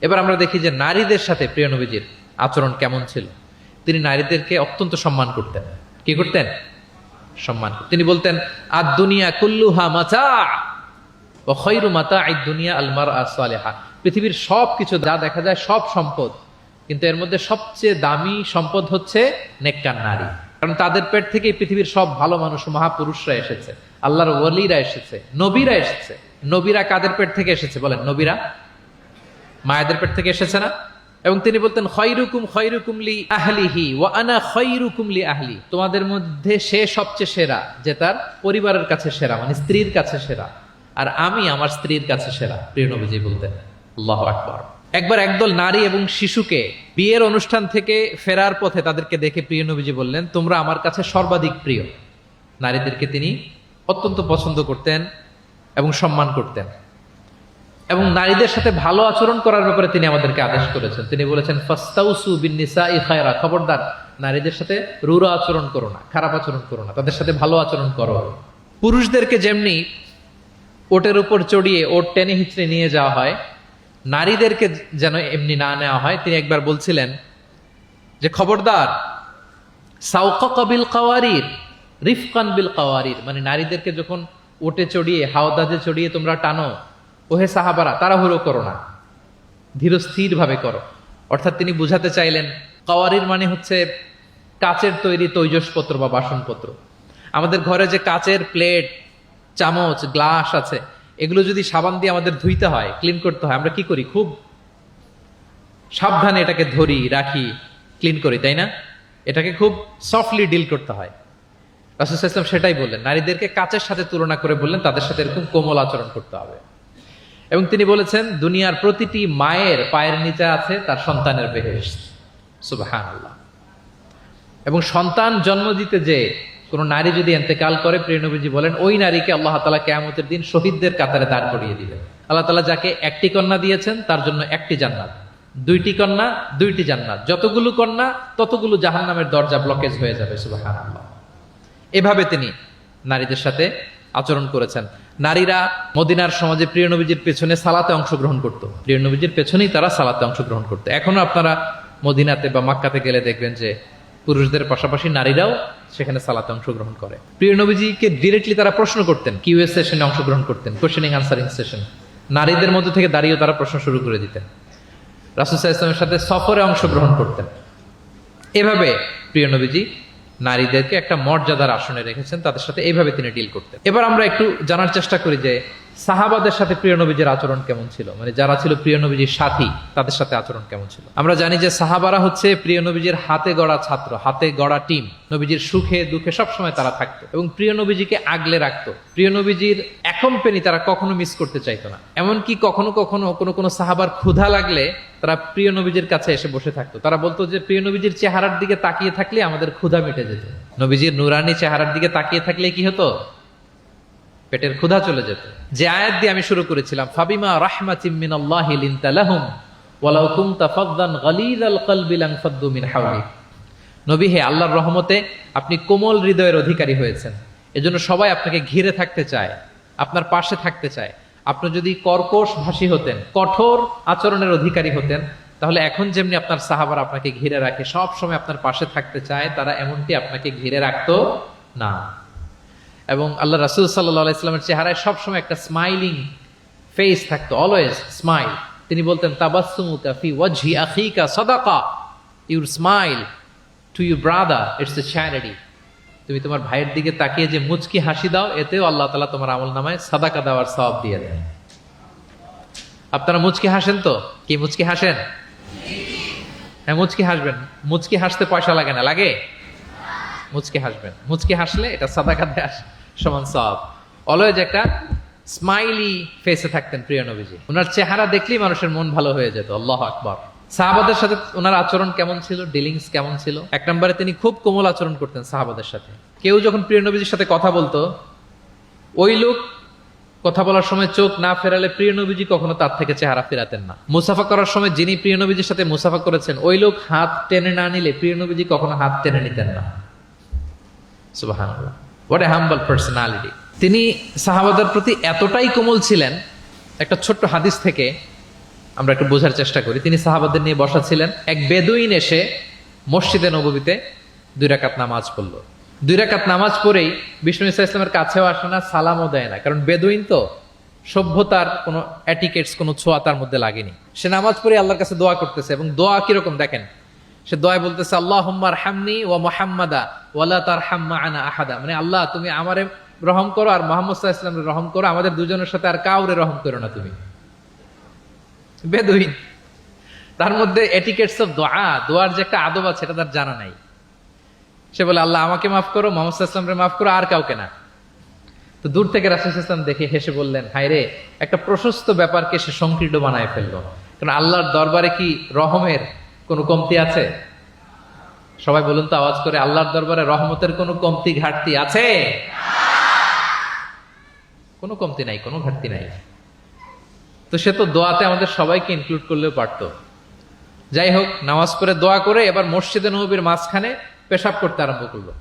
এবার আমরা দেখি যে নারীদের সাথে প্রিয় নবীজির আচরণ কেমন ছিল। তিনি নারীদেরকে অত্যন্ত সম্মান করতেন। কি করতেন? সম্মান। তিনি বলতেন, আদ দুনিয়া কুল্লুহা মাতা ওয়া খায়রু মাতা'আদ দুনিয়া আল মারআ সালিহা। পৃথিবীর সবকিছু যা দেখা যায় সব সম্পদ, কিন্তু এর মধ্যে সবচেয়ে দামি সম্পদ হচ্ছে নেককার নারী। কারণ তাদের পেট থেকে পৃথিবীর সব ভালো মানুষ, মহাপুরুষরা এসেছে, আল্লাহর ওয়ালিরা এসেছে, নবীরা এসেছে। নবীরা কাদের পেট থেকে এসেছে বলেন? নবীরা মায়েদের পেট থেকে এসেছে না? এবং তিনি বলতেন, খায়রুকুম খায়রুকুম লি আহলিহি ওয়া আনা খায়রুকুম লি আহলি। তোমাদের মধ্যে সে সবচেয়ে সেরা যে তার পরিবারের কাছে সেরা, মানে স্ত্রীর কাছে সেরা, আর আমি আমার স্ত্রীর কাছে সেরা। প্রিয় নবীজি বলতেন। আল্লাহু আকবার। একবার একদল নারী এবং শিশুকে বিয়ের অনুষ্ঠান থেকে ফেরার পথে তাদেরকে দেখে প্রিয় নবীজি বললেন, তোমরা আমার কাছে সর্বাধিক প্রিয়। নারীদেরকে তিনি অত্যন্ত পছন্দ করতেন এবং সম্মান করতেন, এবং নারীদের সাথে ভালো আচরণ করার ব্যাপারে তিনি আমাদেরকে আদেশ করেছেন। তিনি বলেছেন, ফাস্তাউসু বিন-নিসাই খায়রা, খবরদার নারীদের সাথে রূঢ় আচরণ করো না, খারাপ আচরণ করো না, তাদের সাথে ভালো আচরণ করো। পুরুষদেরকে যেমনি ওটের উপর চড়িয়ে ওট টেনে হিচড়ে নিয়ে যাওয়া হয়, নারীদেরকে যেন এমনি না নেওয়া হয়। তিনি একবার বলছিলেন যে, খবরদার সাওকাকা বিল কাওয়ারির রিফকান বিল কাওয়ারির, মানে নারীদেরকে যখন ওটে চড়িয়ে হাওদাজে চড়িয়ে তোমরা টানো, ওহে সাহাবারা তাড়াহুড়ো করো না, ধীরস্থির ভাবে করো। অর্থাৎ তিনি বুঝাতে চাইলেন, কাওয়ারির মানে হচ্ছে কাচের তৈরি তৈজসপত্র বা বাসনপত্র। আমাদের ঘরে যে কাচের প্লেট, চামচ, গ্লাস আছে, এগুলো যদি সাবান দিয়ে আমাদের ধুইতে হয়, ক্লিন করতে হয়, আমরা কি করি? খুব সাবধানে এটাকে ধরি, রাখি, ক্লিন করি, তাই না? এটাকে খুব সফটলি ডিল করতে হয়। রাসূল সাল্লাল্লাহু আলাইহি ওয়াসাল্লাম সেটাই বললেন, নারীদেরকে কাচের সাথে তুলনা করে বললেন তাদের সাথে এরকম কোমল আচরণ করতে হবে। এবং তিনি বলেছেন, দুনিয়ার প্রতিটি মায়ের পায়ের নিচে আছে তার সন্তানের বেহেশত। সুবহানাল্লাহ। এবং সন্তান জন্ম দিতে যে কোন নারী যদি ইন্তেকাল করে, প্রিয় নবীজি বলেন, ওই নারীকে আল্লাহ তাআলা কিয়ামতের দিন শহীদদের কাতারে দাঁড় করিয়ে দিবেন। আল্লাহ তাআলা যাকে একটি কন্যা দিয়েছেন তার জন্য একটি জান্নাত, দুইটি কন্যা দুইটি জান্নাত, যতগুলো কন্যা ততগুলো জাহান্নামের দরজা ব্লকেজ হয়ে যাবে। সুবহানাল্লাহ। এভাবে তিনি নারীদের সাথে আচরণ করেছেন। নারীরা মদিনার সমাজে প্রিয় নবীজির পেছনে সালাতে অংশগ্রহণ করত। প্রিয় নবীজির পেছনেই তারা সালাতে অংশগ্রহণ করতো। এখনো আপনারা মদিনাতে বা মক্কাতে গেলে দেখবেন যে পুরুষদের পাশাপাশি নারীরাও সেখানে সালাতে অংশগ্রহণ করে। প্রিয় নবীজিকে ডিরেক্টলি তারা প্রশ্ন করতেন, কিউএস সেশনে অংশগ্রহণ করতেন, কোশ্চেনিং আনসারিং সেশন। নারীদের মধ্যে থেকে দাঁড়িয়েও তারা প্রশ্ন শুরু করে দিতেন। রাসূল সাল্লাল্লাহু আলাইহি ওয়াসাল্লামের সাথে সফরে অংশগ্রহণ করতেন। এভাবে প্রিয় নবীজি নারীদেরকে একটা মর্যাদার আসনে রেখেছেন, তাদের সাথে এইভাবে তিনি ডিল করতেন। এবার আমরা একটু জানার চেষ্টা করি যে সাহাবাদের সাথে প্রিয় নবীজির আচরণ কেমন ছিল, মানে যারা ছিল প্রিয় নবীজির সাথী তাদের সাথে আচরণ কেমন ছিল। আমরা জানি যে সাহাবারা হচ্ছে প্রিয় নবীজির হাতে গড়া ছাত্র, হাতে গড়া টিম। নবীজির সুখে দুঃখে সবসময় তারা থাকতো এবং প্রিয় নবীজিকে আগলে রাখতো। প্রিয় নবীজির একম্পেনি তারা কখনো মিস করতে চাইতো না। এমনকি কখনো কখনো কোনো সাহাবার ক্ষুধা লাগলে তারা প্রিয় নবীজির কাছে এসে বসে থাকতো। তারা বলতো যে প্রিয় নবীজির চেহারার দিকে তাকিয়ে থাকলে আমাদের ক্ষুধা মিটে যেত। নবীজির নুরানি চেহারার দিকে তাকিয়ে থাকলে কি হতো? পেটের ক্ষুধা চলে যেত। যে আয়াত দিয়ে আমি শুরু করেছিলাম, ফাবিমা রাহমাতিম মিনাল্লাহি লিনতা লাহুম ওয়ালাউ কুনতা ফাদদান গালিযাল কলবি লানফাদ্দু মিন হাওলিক। নবী হে, আল্লাহর রহমতে আপনি কোমল হৃদয়ের অধিকারী হয়েছেন, এজন্য সবাই আপনাকে ঘিরে থাকতে চায়, আপনার পাশে থাকতে চায়। আপনি যদি কর্কশ ভাষী হতেন, কঠোর আচরণের অধিকারী হতেন, তাহলে এখন যেমনি আপনার সাহাবারা আপনাকে ঘিরে রাখে, সব সময় আপনার পাশে থাকতে চায়, তারা এমনটি আপনাকে ঘিরে রাখতো না। এবং আল্লাহ রাসূল সাল্লাল্লাহু আলাইহি ওয়াসাল্লামের চেহারায় সবসময় একটা স্মাইলিং ফেস থাকতো, অলওয়েজ স্মাইল। তিনি বলতেন, তাবাসসুমুকা ফি ওয়াজহি আখিকা সাদাকা, your smile to your brother it's a charity. তুমি তোমার ভাইয়ের দিকে তাকিয়ে যে মুচকি হাসি দাও, এতেও আল্লাহ তাআলা তোমার আমলনামায় সাদাকা দেওয়ার সওয়াব দিয়ে দেন। আপনারা মুচকি হাসেন তো? কি মুচকি হাসেন? হ্যাঁ, মুচকি হাসবেন। মুচকি হাসতে পয়সা লাগে না, লাগে? মুচকি হাসবেন। মুচকি হাসলে এটা সাদাকা দেওয়ার সমান সওয়াব। অলওয়েজ একটা স্মাইলি ফেসে থাকতেন প্রিয় নবীজি। ওনার চেহারা দেখলেই মানুষের মন ভালো হয়ে যেত। আল্লাহু আকবার। সাহাবাদের সাথে ওনার আচরণ কেমন ছিল, ডিলিংস কেমন ছিল? এক নম্বরে তিনি খুব কোমল আচরণ করতেন সাহাবাদের সাথে। কেউ যখন প্রিয় নবীজির সাথে কথা বলতো, ওই লোক কথা বলার সময় চোখ না ফেরালে প্রিয় নবীজি কখনো তার থেকে চেহারা ফেরাতেন না। মুসাফা করার সময় যিনি প্রিয় নবীজির সাথে মুসাফা করেছেন, ওই লোক হাত টেনে না নিলে প্রিয় নবীজি কখনো হাত টেনে নিতেন না। সুবহানাল্লাহ, হোয়াট এ হাম্বল পার্সোনালিটি। তিনি সাহাবাদের প্রতি এতটাই কোমল ছিলেন, একটা ছোট্ট হাদিস থেকে আমরা একটু বোঝার চেষ্টা করি। তিনি সাহাবাদের নিয়ে বসা ছিলেন, এক বেদুইন এসে মসজিদে নববীতে 2 রাকাত নামাজ পড়লো। 2 রাকাত নামাজ পড়েই বিষ্ণু ইসা ইসলামের কাছেও আসে না, সালামও দেয় না, কারণ বেদুইন তো সভ্যতার কোনো অ্যাটিকেটস, কোনো ছোঁয়া তার মধ্যে লাগেনি। সে নামাজ পড়ে আল্লাহর কাছে দোয়া করতেছে, এবং দোয়া কিরকম দেখেন, সে দোয়া বলতেছে আল্লাহুম্মা আরহামনি ওয়া মুহাম্মাদা ওয়ালা তারহাম মা'ানা আহাদা, মানে আল্লাহ তুমি আমারে রহম করো আর মুহাম্মদ সাল্লাল্লাহু আলাইহি ওয়াসাল্লামকে রহম করো, আমাদের দুজনের সাথে আর কাউরে রহম করো না তুমি। বেদুইন, তার মধ্যে এটিকেটস অফ দোয়া, দোয়ার যে একটা আদব আছে এটা তার জানা নাই। সে বলে আল্লাহ আমাকে মাফ করো, মুহাম্মদ সাল্লাল্লাহু আলাইহি ওয়াসাল্লামকে মাফ করো, আর কাউকে না। তো দূর থেকে রাসূল সাল্লাল্লাহু আলাইহি ওয়াসাল্লাম দেখে হেসে বললেন, হায়রে, একটা প্রশস্ত ব্যাপারকে সে সংকীর্ণ বানায় ফেললো। কারণ আল্লাহর দরবারে কি রহমের কোনো কমতি আছে? সবাই বলুন তো আওয়াজ করে, আল্লাহর দরবারে রহমতের কোনো কমতি ঘাটতি আছে? কোনো কমতি নাই, কোনো ঘাটতি নাই। তো সে তো দোয়াতে আমাদের সবাইকে ইনক্লুড করলেও পারতো। যাই হোক, নামাজ পড়ে দোয়া করে এবার মসজিদে নববীর মাঝখানে পেশাব করতে আরম্ভ করলো।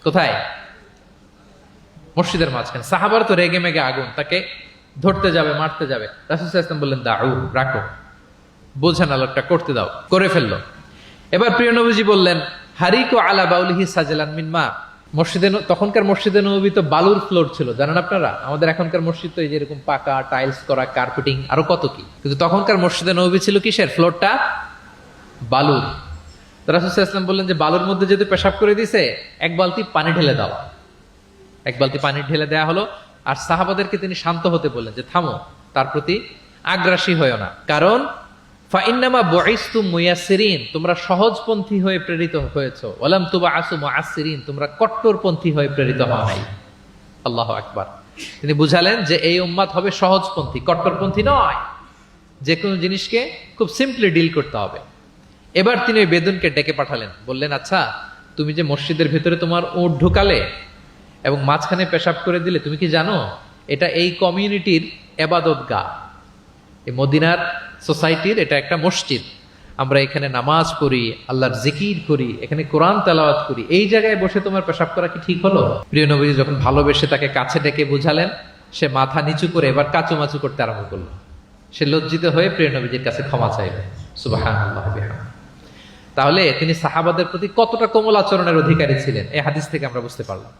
কোথায়? মসজিদের মাঝখানে। সাহাবার তো রেগে মেগে আগুন, তাকে ধরতে যাবে, মারতে যাবে। রাসূল সাল্লাল্লাহু আলাইহি ওয়াসাল্লাম বললেন দাউ, রাখো, বোঝান আলোকটা করতে দাও, করে ফেললো। এবার প্রিয় নবীজি বললেন হারিকু আলা বাউলিহি সাজলান মিন মা। মসজিদে, তখনকার মসজিদে নববী তো বালুর ফ্লোর ছিল, জানেন আপনারা? আমাদের এখনকার মসজিদ তো এই যে এরকম পাকা টাইলস করা, কার্পেটিং, আরো কত কি, কিন্তু তখনকার মসজিদে নববী ছিল কিসের? ফ্লোরটা বালুর। তো রাসূল সাল্লাল্লাহু আলাইহি ওয়াসাল্লাম বললেন যে বালুর মধ্যে যেহেতু পেশাব করে দিয়েছে, 1 বালতি পানি ঢেলে দাও। 1 বালতি পানি ঢেলে দেয়া হলো। আর সাহাবাদেরকে তিনি শান্ত হতে বললেন যে থামো, তার প্রতি আগ্রাসী হয়েও না, কারণ ফাইন্নামা বুইসতুম মুয়াসসিরিন, তোমরা সহজপন্থী হয়ে প্রেরিত হয়েছো, ওয়ালাম তুবআসু মুআসসিরিন, তোমরা কট্টরপন্থী হয়ে প্রেরিত হও নাই। আল্লাহু আকবার। তিনি বুঝালেন যে এই উম্মাত হবে সহজপন্থী, কট্টরপন্থী নয়। যে কোনো জিনিসকে খুব সিম্পলি ডিল করতে হবে। এবার তিনি ওই বেদুনকে ডেকে পাঠালেন, বললেন আচ্ছা, তুমি যে মসজিদের ভিতরে তোমার উট ঢুকালে এবং মাঝখানে পেশাব করে দিলে, তুমি কি জানো এটা এই কমিউনিটির ইবাদতগাহ, এই মদিনার সোসাইটির এটা একটা মসজিদ। আমরা এখানে নামাজ পড়ি, আল্লাহর জিকির করি, এখানে কোরআন তেলাওয়াত করি, এই জায়গায় বসে তোমার পেশাব করা কি ঠিক হলো? প্রিয় নবীজি যখন ভালোবেসে তাকে কাছে ডেকে বুঝালেন, সে মাথা নিচু করে এবার কাচুমাচু করতে আরম্ভ করলো। সে লজ্জিত হয়ে প্রিয় নবীজির কাছে ক্ষমা চাইবে। সুবহানাল্লাহ বিহামদিহি। তাহলে তিনি সাহাবাদের প্রতি কতটা কোমল আচরণের অধিকারী ছিলেন, এই হাদিস থেকে আমরা বুঝতে পারলাম।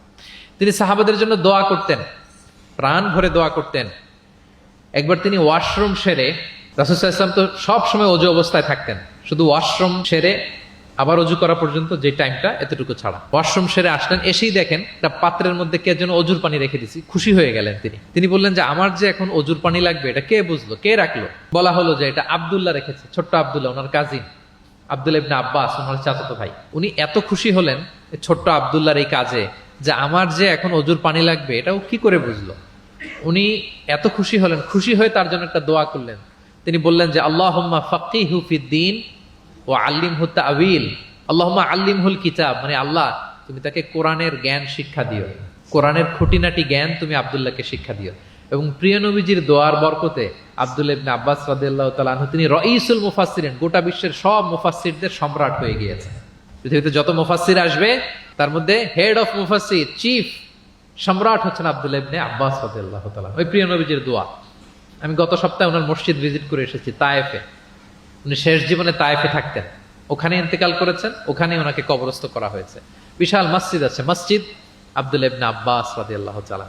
তিনি সাহাবাদের জন্য দোয়া করতেন, প্রাণ ভরে দোয়া করতেন। একবার তিনি ওয়াশরুম সেরে, রাসূল সাল্লাল্লাহু আলাইহি ওয়াসাল্লাম তো সব সময় অজু অবস্থায় থাকতেন, শুধু ওয়াশরুম সেরে আবার অজু করা পর্যন্ত যে টাইমটা, এতটুকু ছাড়া। ওয়াশরুম সেরে আসলেন, এসেই দেখেন একটা পাত্রের মধ্যে কে যেন অজুর পানি রেখে দিয়েছি। খুশি হয়ে গেলেন তিনি বললেন যে আমার যে এখন অজুর পানি লাগবে, এটা কে বুঝলো, কে রাখলো? বলা হলো যে এটা আব্দুল্লাহ রেখেছে, ছোট্ট আব্দুল্লাহ, ওনার কাজিন আব্দুল্লাহ ইবনে আব্বাস, ওনার চাচাতো ভাই। উনি এত খুশি হলেন ছোট্ট আব্দুল্লাহর এই কাজে, যে আমার যে এখন অজুর পানি লাগবে এটাও কি করে বুঝলো। উনি এত খুশি হলেন, খুশি হয়ে তার জন্য একটা দোয়া করলেন। তিনি বললেন যে আল্লাহুম্মা ফাক্কিহু ফিদ্দীন ওয়া আল্লিমহু তা'ওয়িল, আল্লাহুম্মা আল্লিমহুল কিতাব, মানে আল্লাহ তুমি তাকে কোরআনের জ্ঞান শিক্ষা দিও, কোরআনের খুঁটিনাটি জ্ঞান তুমি আব্দুল্লাহকে শিক্ষা দিও। এবং প্রিয় নবীজির দোয়ার বরকতে আব্দুল্লাহ ইবনে আব্বাস রাদিয়াল্লাহু তাআলা আনহু তিনি রাইসুল মুফাসসিরিন, গোটা বিশ্বের সব মুফাসসিরদের সম্রাট হয়ে গিয়েছেন। পৃথিবীতে যত মুফাসসির আসবে তার মধ্যে হেড অফ মুফাসসির, চিফ সম্রাট হচ্ছেন আব্দুল্লাহ ইবনে আব্বাস রাদিয়াল্লাহু তাআলা। ওই প্রিয় নবীজির দোয়া। আমি গত সপ্তাহে ওনার মসজিদ ভিজিট করে এসেছি, তায়েফে। উনি শেষ জীবনে তায়েফে থাকতেন, ওখানে ইন্তেকাল করেছেন, ওখানে ওনাকে কবরস্থ করা হয়েছে। বিশাল মসজিদ আছে, মসজিদ আব্দুল্লাহ ইবনে আব্বাস রাদিয়াল্লাহু তাআলা।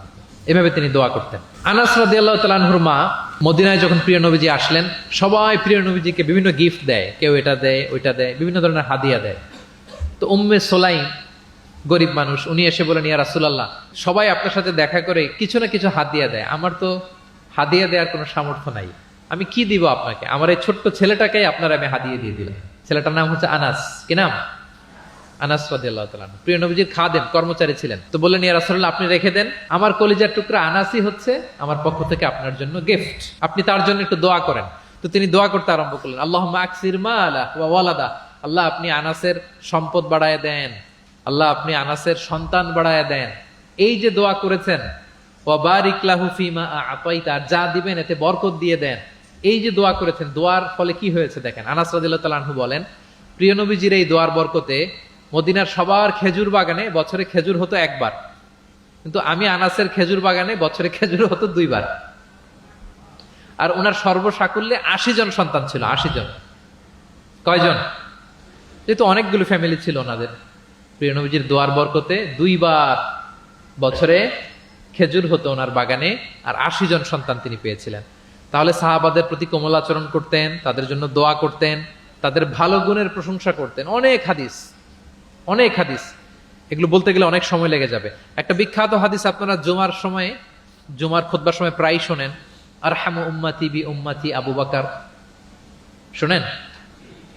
এভাবে তিনি দোয়া করতেন। আনাস রাদিয়াল্লাহু তাআলা আনহুর মা মদিনায় যখন প্রিয় নবীজি আসলেন, সবাই প্রিয় নবীজিকে বিভিন্ন গিফট দেয়, কেউ এটা দেয়, ওইটা দেয়, বিভিন্ন ধরনের হাদিয়া দেয়। তো উম্মে সুলাইম গরিব মানুষ, উনি এসে বলেন ইয়া রাসূলুল্লাহ, সবাই আপনার সাথে দেখা করে কিছু না কিছু হাদিয়া দেয়, আমার তো হাদিয়া দেওয়ার কোনো সামর্থ্য নাই, আমি কি দিব আপনাকে? আমার এই ছোট্ট ছেলেটাকেই আপনার আমি হাদিয়া দিয়ে দিলাম। ছেলেটার নাম হচ্ছে আনাস। কি নাম? আনাস রাদিয়াল্লাহু তাআলা। প্রিয় নবীজির খাদেম, কর্মচারী ছিলেন। তো বললেন ইয়া রাসূলুল্লাহ, আপনি রেখে দেন, আমার কলিজার টুকরা আনাসই হচ্ছে আমার পক্ষ থেকে আপনার জন্য গিফট, আপনি তার জন্য একটু দোয়া করেন। তো তিনি দোয়া করতে আরম্ভ করলেন, আল্লাহুম্মা আকসির মালা ওয়া ওয়ালাদা, আল্লাহ আপনি আনাসের সম্পদ বাড়ায় দেন, আল্লাহ আপনি আনাসের সন্তান বাড়ায় দেন। এই যে দোয়া করেছেন, ওয়া বারিক লাহু ফিমা আতাইতা, যা দিবেন এতে বরকত দিয়ে দেন, এই যে দোয়া করেছেন, দোয়ার ফলে কি হয়েছে দেখেন। আনাস রাদিয়াল্লাহু তাআলা আনহু বলেন, প্রিয় নবীজির এই দোয়ার বরকতে মদিনার সবার খেজুর বাগানে বছরে খেজুর হতো একবার, কিন্তু আমি আনাসের খেজুর বাগানে বছরে খেজুর হতো 2 বার। আর ওনার সর্বসাকুল্যে 80 জন সন্তান ছিল। 80 জন। কয়জন? যেহেতু অনেকগুলো ফ্যামিলি ছিল ওনাদের। প্রিয় নবীজির দোয়ার বরকতে 2 বার বছরে খেজুর হতো ওনার বাগানে, আর 80 জন সন্তান তিনি পেয়েছিলেন। তাহলে সাহাবাদের প্রতি কোমল আচরণ করতেন, তাদের জন্য দোয়া করতেন, তাদের ভালো গুণের প্রশংসা করতেন। অনেক হাদিস, অনেক হাদিস, এগুলো বলতে গেলে অনেক সময় লেগে যাবে। একটা বিখ্যাত হাদিস আপনারা জুমার সময়, জুমার খুতবার সময় প্রায় শোনেন, আরহামু উম্মতি বি উম্মতি আবু বকর। শোনেন?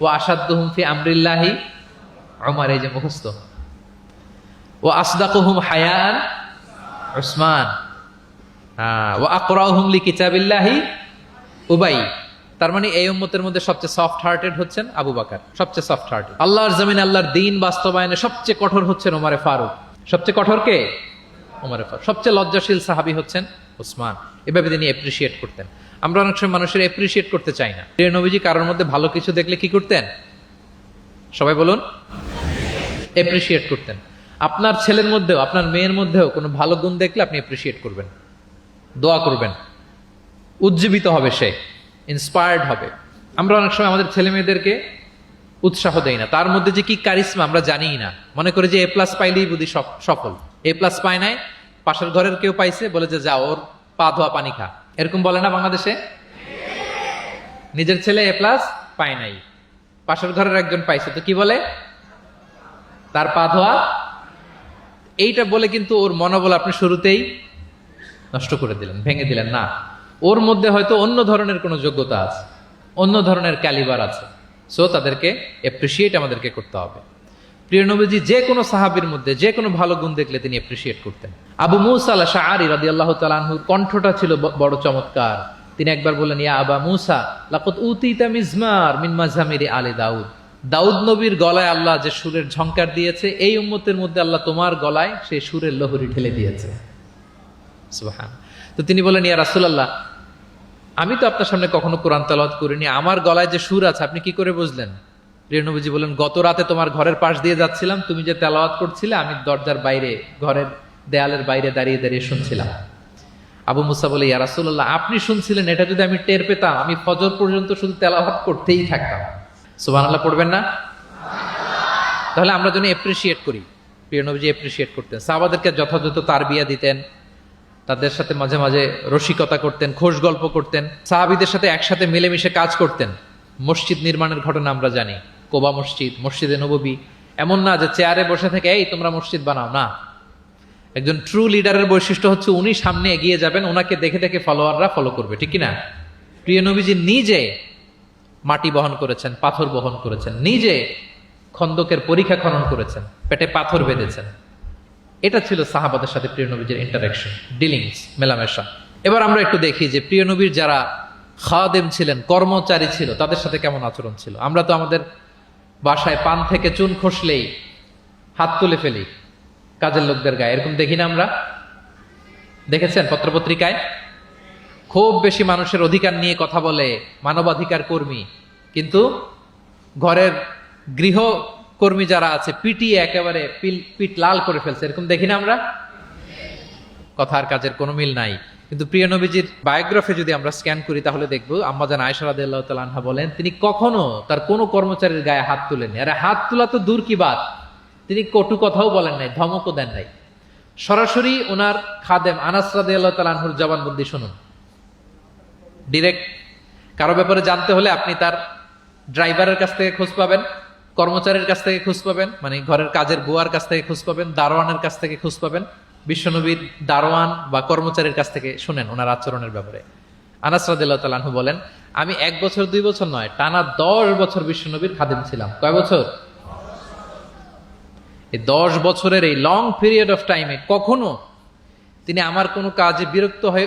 ও আসাদ্দুহুম ফি আমরিল্লাহি উমর, এই যে মুখস্থ। ও আসদাকুহুম হায়ান উসমান, ও আকরাউহুম লিকিতাবিল্লাহি উবাই। তার মানে এই উম্মতের মধ্যে সবচেয়ে সফট হার্টেড হচ্ছেন আবু বকর, সবচেয়ে সফট হার্টেড। আল্লাহর জমিনে আল্লাহর দ্বীন বাস্তবায়নে সবচেয়ে কঠোর হচ্ছেন ওমরে ফারুক। সবচেয়ে কঠোর কে? ওমরে ফারুক। সবচেয়ে লজ্জাশীল সাহাবী হচ্ছেন ওসমান। এভাবে তিনি অ্যাপ্রিশিয়েট করতেন। আমরা অনেক সময় মানুষের অ্যাপ্রিশিয়েট করতে চাই না। প্রিয় নবীজি কারোর মধ্যে ভালো কিছু দেখলে কি করতেন? সবাই বলুন, অ্যাপ্রিশিয়েট করতেন। আপনার ছেলের মধ্যেও, আপনার মেয়ের মধ্যেও কোনো ভালো গুণ দেখলে আপনি অ্যাপ্রিশিয়েট করবেন, দোয়া করবেন, উজ্জীবিত হবে সে, ইন্সপায়ার্ড হবে। আমরা অনেক সময় আমাদের ছেলে মেয়েদেরকে উৎসাহ দেই না, তার মধ্যে যে কি কারিশমা আমরা জানিই না। মনে করি যে A+ পাইলেই বুঝি সফল। A+ পায় নাই, পাশের ঘরের কেউ পাইছে, বলে যে যা ওর পা ধোয়া পানি খা। এরকম বলে না বাংলাদেশে? নিজের ছেলে A+ পায় নাই, পাশের ঘরের একজন পাইছে, তো কি বলে? তার পা ধোয়া। এইটা বলে কিন্তু ওর মনোবল আপনি শুরুতেই নষ্ট করে দিলেন, ভেঙে দিলেন। না, ওর মধ্যে হয়তো অন্য ধরনের কোনো যোগ্যতা আছে, অন্য ধরনের ক্যালিবার আছে। সো তাদেরকে অ্যাপ্রিশিয়েট আমাদেরকে করতে হবে। প্রিয় নবীজি যে কোনো সাহাবীর মধ্যে যে কোনো ভালো গুণ দেখলে তিনি অ্যাপ্রিশিয়েট করতেন। আবু মুসা আল-আশআরী রাদিয়াল্লাহু তাআলা আনহুর কণ্ঠটা ছিল বড় চমৎকার। তিনি একবার বললেন, ইয়া আবা মুসা লাকাদ উতিতা মিজমার মিন মাজামিরি আলি দাউদ। দাউদ নবীর গলায় আল্লাহ যে সুরের ঝংকার দিয়েছে, এই উম্মতের মধ্যে আল্লাহ তোমার গলায় সেই সুরের লহরী ঢেলে দিয়েছে। সুবহান। তো তিনি বলেন, ইয়া রাসূলুল্লাহ, আমি তো আপনার সামনে কখনো কোরআন তেলাওয়াত করিনি, আমার গলায় যে সুর আছে আপনি কি করে বুঝলেন? প্রিয় নবীজি বলেন, গত রাতে তোমার ঘরের পাশ দিয়ে যাচ্ছিলাম, তুমি যে তেলাওয়াত করছিলে আমি দরজার বাইরে, ঘরের দেয়ালের বাইরে দাঁড়িয়ে দাঁড়িয়ে শুনছিলাম। আবু মুসা বলে, ইয়া রাসূলুল্লাহ, আপনি শুনছিলেন, এটা যদি আমি টের পেতাম আমি ফজর পর্যন্ত শুধু তেলাওয়াত করতেই থাকতাম। সুবহানাল্লাহ পড়বেন না? তাহলে আমরা যেন অ্যাপ্রিশিয়েট করি। প্রিয় নবীজি অ্যাপ্রিশিয়েট করতেন, সাহাবাদেরকে যথাযথ তারবিয়া দিতেন, তাদের সাথে মাঝে মাঝে রসিকতা করতেন, খোশ গল্প করতেন, সাহাবীদের সাথে একসাথে মিলেমিশে কাজ করতেন। মসজিদ নির্মাণের ঘটনা আমরা জানি, কোবা মসজিদ, মসজিদে নববী। এমন না যে চেয়ারে বসে থেকে এই তোমরা মসজিদ বানাও, না। একজন ট্রু লিডারের বৈশিষ্ট্য হচ্ছে উনি সামনে এগিয়ে যাবেন, ওনাকে দেখে দেখে ফলোয়াররা ফলো করবে, ঠিক কিনা? প্রিয় নবীজি নিজে মাটি বহন করেছেন, পাথর বহন করেছেন, নিজে খন্দকের পরীক্ষা খনন করেছেন, পেটে পাথর বেঁধেছেন। এটা ছিল সাহাবাদের সাথে প্রিয় নবীর ইন্টারাকশন, ডিলিংস, মেলামেশা। এবার আমরা একটু দেখি যে প্রিয় নবীর যারা খাদেম ছিলেন, কর্মচারী ছিল, তাদের সাথে কেমন আচরণ ছিল। আমরা তো আমাদের বাসায় পান থেকে চুন খসলেই হাত তুলে ফেলি কাজের লোকদের গায়ে, এরকম দেখি না আমরা? দেখেছেন পত্রপত্রিকায়? খুব বেশি মানুষের অধিকার নিয়ে কথা বলে, মানবাধিকার কর্মী, কিন্তু ঘরের গৃহ কর্মী যারা আছে পিটিয়ে একেবারে পিঠ লাল করে ফেলছে, এরকম দেখি না আমরা? কথা আর কাজের কোনো মিল নাই। কিন্তু প্রিয় নবীজির বায়োগ্রাফি যদি আমরা স্ক্যান করি তাহলে দেখবো আম্মা জান আয়েশা রাদিয়াল্লাহু তাআলা আনহা বলেন, তিনি কখনো তার কোনো কর্মচারীর গায়ে হাত তুলেননি। আরে হাত তোলা তো দূর কি বাত, তিনি কটু কথাও বলেন নাই, ধমকও দেন নাই। সরাসরি ওনার খাদেম আনাস রাদিয়াল্লাহু তাআলা আনহুর জবানবন্দি শুনুন। ডিরেক্ট কারো ব্যাপারে জানতে হলে আপনি তার ড্রাইভারের কাছ থেকে খোঁজ পাবেন, কর্মচারীর কাছ থেকে খোঁজ পাবেন, মানে ঘরের কাজের বুয়ার কাছ থেকে খোঁজ পাবেন, দারোয়ানের কাছ থেকে খোঁজ পাবেন। বিশ্বনবীর দারোয়ান বা কর্মচারীর কাছ থেকে শুনেন ওনার আচরণের ব্যাপারে। আনাস রাদিয়াল্লাহু তাআলা আনহু বলেন, আমি 1 বছর 2 বছর নয়, টানা 10 বছর বিশ্বনবীর খাদেম ছিলাম। কয় বছর? এই 10 বছরের এই লং পিরিয়ড অফ টাইমে কখনো তিনি আমার কোনো কাজে বিরক্ত হয়ে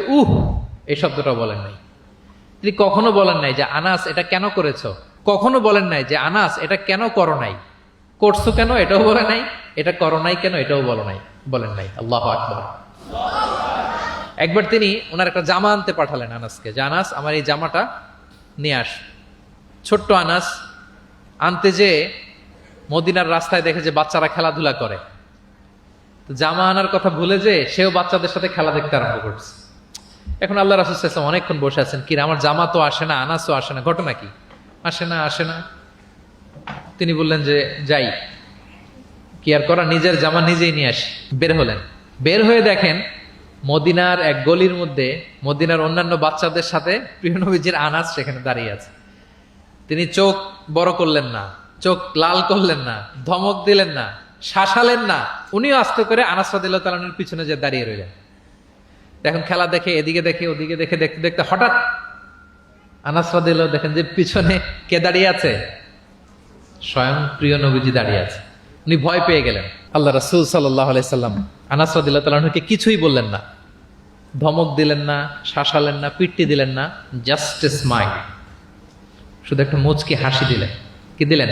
এই শব্দটা বলেন নাই। তিনি কখনো বলেন নাই যে আনাস এটা কেন করেছো, কখনো বলেন নাই যে আনাস এটা কেন করো নাই, করছো কেন এটাও বলে নাই, এটা করো নাই কেন এটাও বলেন নাই। আল্লাহু আকবার। একবার তিনি ওনার একটা জামা আনতে পাঠালেন আনাসকে, যে আনাস আমার এই জামাটা নিয়ে আস। ছোট্ট আনাস আনতে যে মদিনার রাস্তায় দেখে যে বাচ্চারা খেলাধুলা করে, তো জামা আনার কথা ভুলে যে সেও বাচ্চাদের সাথে খেলা দেখতে আরম্ভ করছে। এখন আল্লাহ রাসূল সাল্লাল্লাহু আলাইহি ওয়াসাল্লাম অনেকক্ষণ বসে আছেন, কি রে, আমার জামা তো আসে না, আনাসও আসে না, ঘটনা কি? আসে না। তিনি বললেন যে যাই, কি আর করা, নিজের জামা নিজেই নিয়ে আসি। বের হলেন, বের হয়ে দেখেন মদিনার এক গলির মধ্যে মদিনার অন্যান্য বাচ্চাদের সাথে প্রিয় নবীজির আনাস সেখানে দাঁড়িয়ে আছে। তিনি চোখ বড় করলেন না, চোখ লাল করলেন না, ধমক দিলেন না, শাসালেন না, উনিও আস্তে করে আনাস রাদিয়াল্লাহু তাআলা আনহুর পিছনে যে দাঁড়িয়ে রইলেন। এখন খেলা দেখে, এদিকে দেখে ওদিকে দেখে, দেখতে দেখতে হঠাৎ আনাস রাদিয়াল্লাহু দেখেন যে পিছনে কে দাঁড়িয়ে আছে? স্বয়ং প্রিয় নবীজি দাঁড়িয়ে আছে। উনি ভয় পেয়ে গেলেন। আল্লাহ রাসূল সাল্লাল্লাহু আলাইহি সাল্লাম আনাস রাদিয়াল্লাহু তাআলা আনহুকে কিছুই বললেন না, ধমক দিলেন না, শাসালেন না, পিট্টি দিলেন না, জাস্ট এ স্মাইল, শুধু একটা মুচকি হাসি দিলেন। কি দিলেন?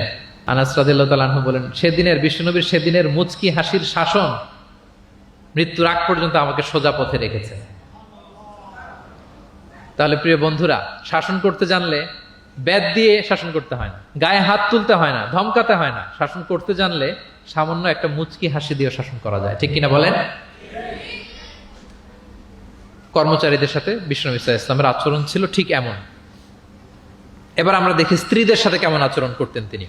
আনাস রাদিয়াল্লাহু তাআলা আনহু বলেন, সেদিনের বিশ্বনবীর সেদিনের মুচকি হাসির শাসন মৃত্যুর আগ পর্যন্ত আমাকে সোজা পথে রেখেছে। তাহলে প্রিয় বন্ধুরা, শাসন করতে জানলে বেদ দিয়ে শাসন করতে হয় না, গায়ে হাত তুলতে হয় না, ধমকাতে হয় না। শাসন করতে জানলে সামান্য একটা মুচকি হাসি দিয়ে শাসন করা যায়, ঠিক কিনা বলেন? কর্মচারীদের সাথে বিশ্বনবী সাল্লাল্লাহু আলাইহি ওয়াসাল্লামের আচরণ ছিল ঠিক এমন। এবার আমরা দেখি স্ত্রীদের সাথে কেমন আচরণ করতেন তিনি।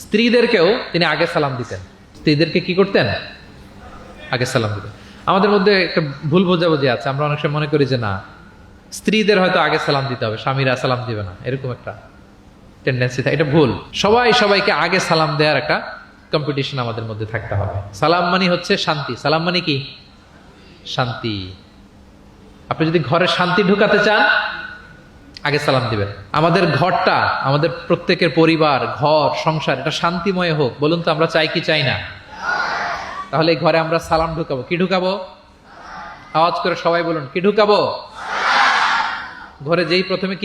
স্ত্রীদেরকেও তিনি আগে সালাম দিতেন। স্ত্রীদেরকে কি করতেন? আগে সালাম দিতেন। আমাদের মধ্যে একটা ভুল বোঝাবুঝি আছে, আমরা অনেক সময় মনে করি যে না, স্ত্রীদের হয়তো আগে সালাম দিতে হবে, স্বামীরা সালাম দিবে না, এরকম একটা টেন্ডেন্সি থাকে। এটা ভুল। সবাইকে আগে সালাম দেওয়ার একটা কম্পিটিশন আমাদের মধ্যে থাকতে হবে। সালাম মানে হচ্ছে শান্তি। সালাম মানে কি? শান্তি। আপনি যদি ঘরে শান্তি ঢুকাতে চান, আগে সালাম দিবেন। আমাদের ঘরটা, আমাদের প্রত্যেকের পরিবার, ঘর, সংসার, এটা শান্তিময় হোক। বলুন তো, আমরা চাই কি চাই না? তাহলে এই ঘরে আমরা সালাম ঢুকাবো। কি ঢুকাবো? আওয়াজ করে সবাই বলুন, কি ঢুকাবো? ঘরে যেই প্রথমে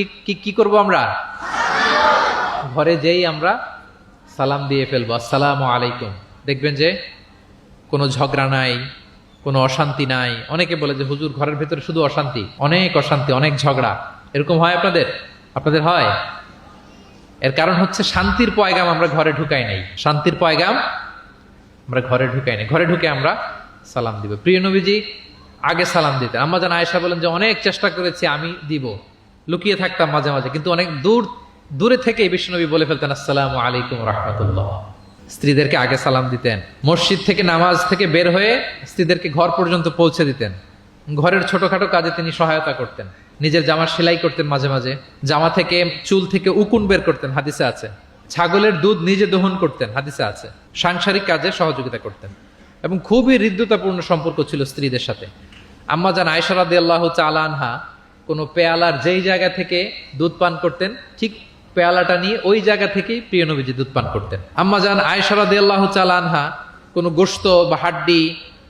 কি করব আমরা? ঘরে যেই আমরা সালাম দিয়ে ফেলবো, আসসালামু আলাইকুম, দেখবেন যে কোনো ঝগড়া নাই, কোনো অশান্তি নাই। অনেকে বলে যে হুজুর, ঘরের ভেতরে শুধু অশান্তি, অনেক অশান্তি, অনেক ঝগড়া। এরকম হয় আপনাদের হয়? এর কারণ হচ্ছে শান্তির পয়গাম আমরা ঘরে ঢুকাই নাই। শান্তির পয়গাম আমরা ঘরে ঢুকাই নাই। ঘরে ঢুকে আমরা সালাম দিব। প্রিয় নবীজি আগে সালাম দিতেন। আম্মা জান আয়েশা বলেন যে অনেক চেষ্টা করেছি আমি দিব, লুকিয়ে থাকতাম মাঝে মাঝে, কিন্তু অনেক দূরে থেকে বিশ্বনবী বলে ফেলতেন আসসালামু আলাইকুম রাহমাতুল্লাহ। স্ত্রীদেরকে আগে সালাম দিতেন। মসজিদ থেকে, নামাজ থেকে বের হয়ে স্ত্রীদেরকে ঘর পর্যন্ত পৌঁছে দিতেন। ঘরের ছোটখাটো কাজে তিনি সহায়তা করতেন। নিজের জামা সেলাই করতেন, মাঝে মাঝে জামা থেকে, চুল থেকে উকুন বের করতেন, হাদিসে আছে। ছাগলের দুধ নিজে দহন করতেন, হাদিসে আছে। সাংসারিক কাজে সহযোগিতা করতেন এবং খুবই হৃদ্যতাপূর্ণ সম্পর্ক ছিল স্ত্রীদের সাথে। আম্মা জান আয়েশা রাদিয়াল্লাহু তাআলা আনহা কোনো পেয়ালার যেই জায়গা থেকে দুধ পান করতেন, ঠিক পেয়ালাটা নিয়ে ওই জায়গা থেকেই প্রিয় নবীজি দুধ পান করতেন। আম্মা জান আয়েশা রাদিয়াল্লাহু তাআলা আনহা কোনো গোশত বা হাড্ডি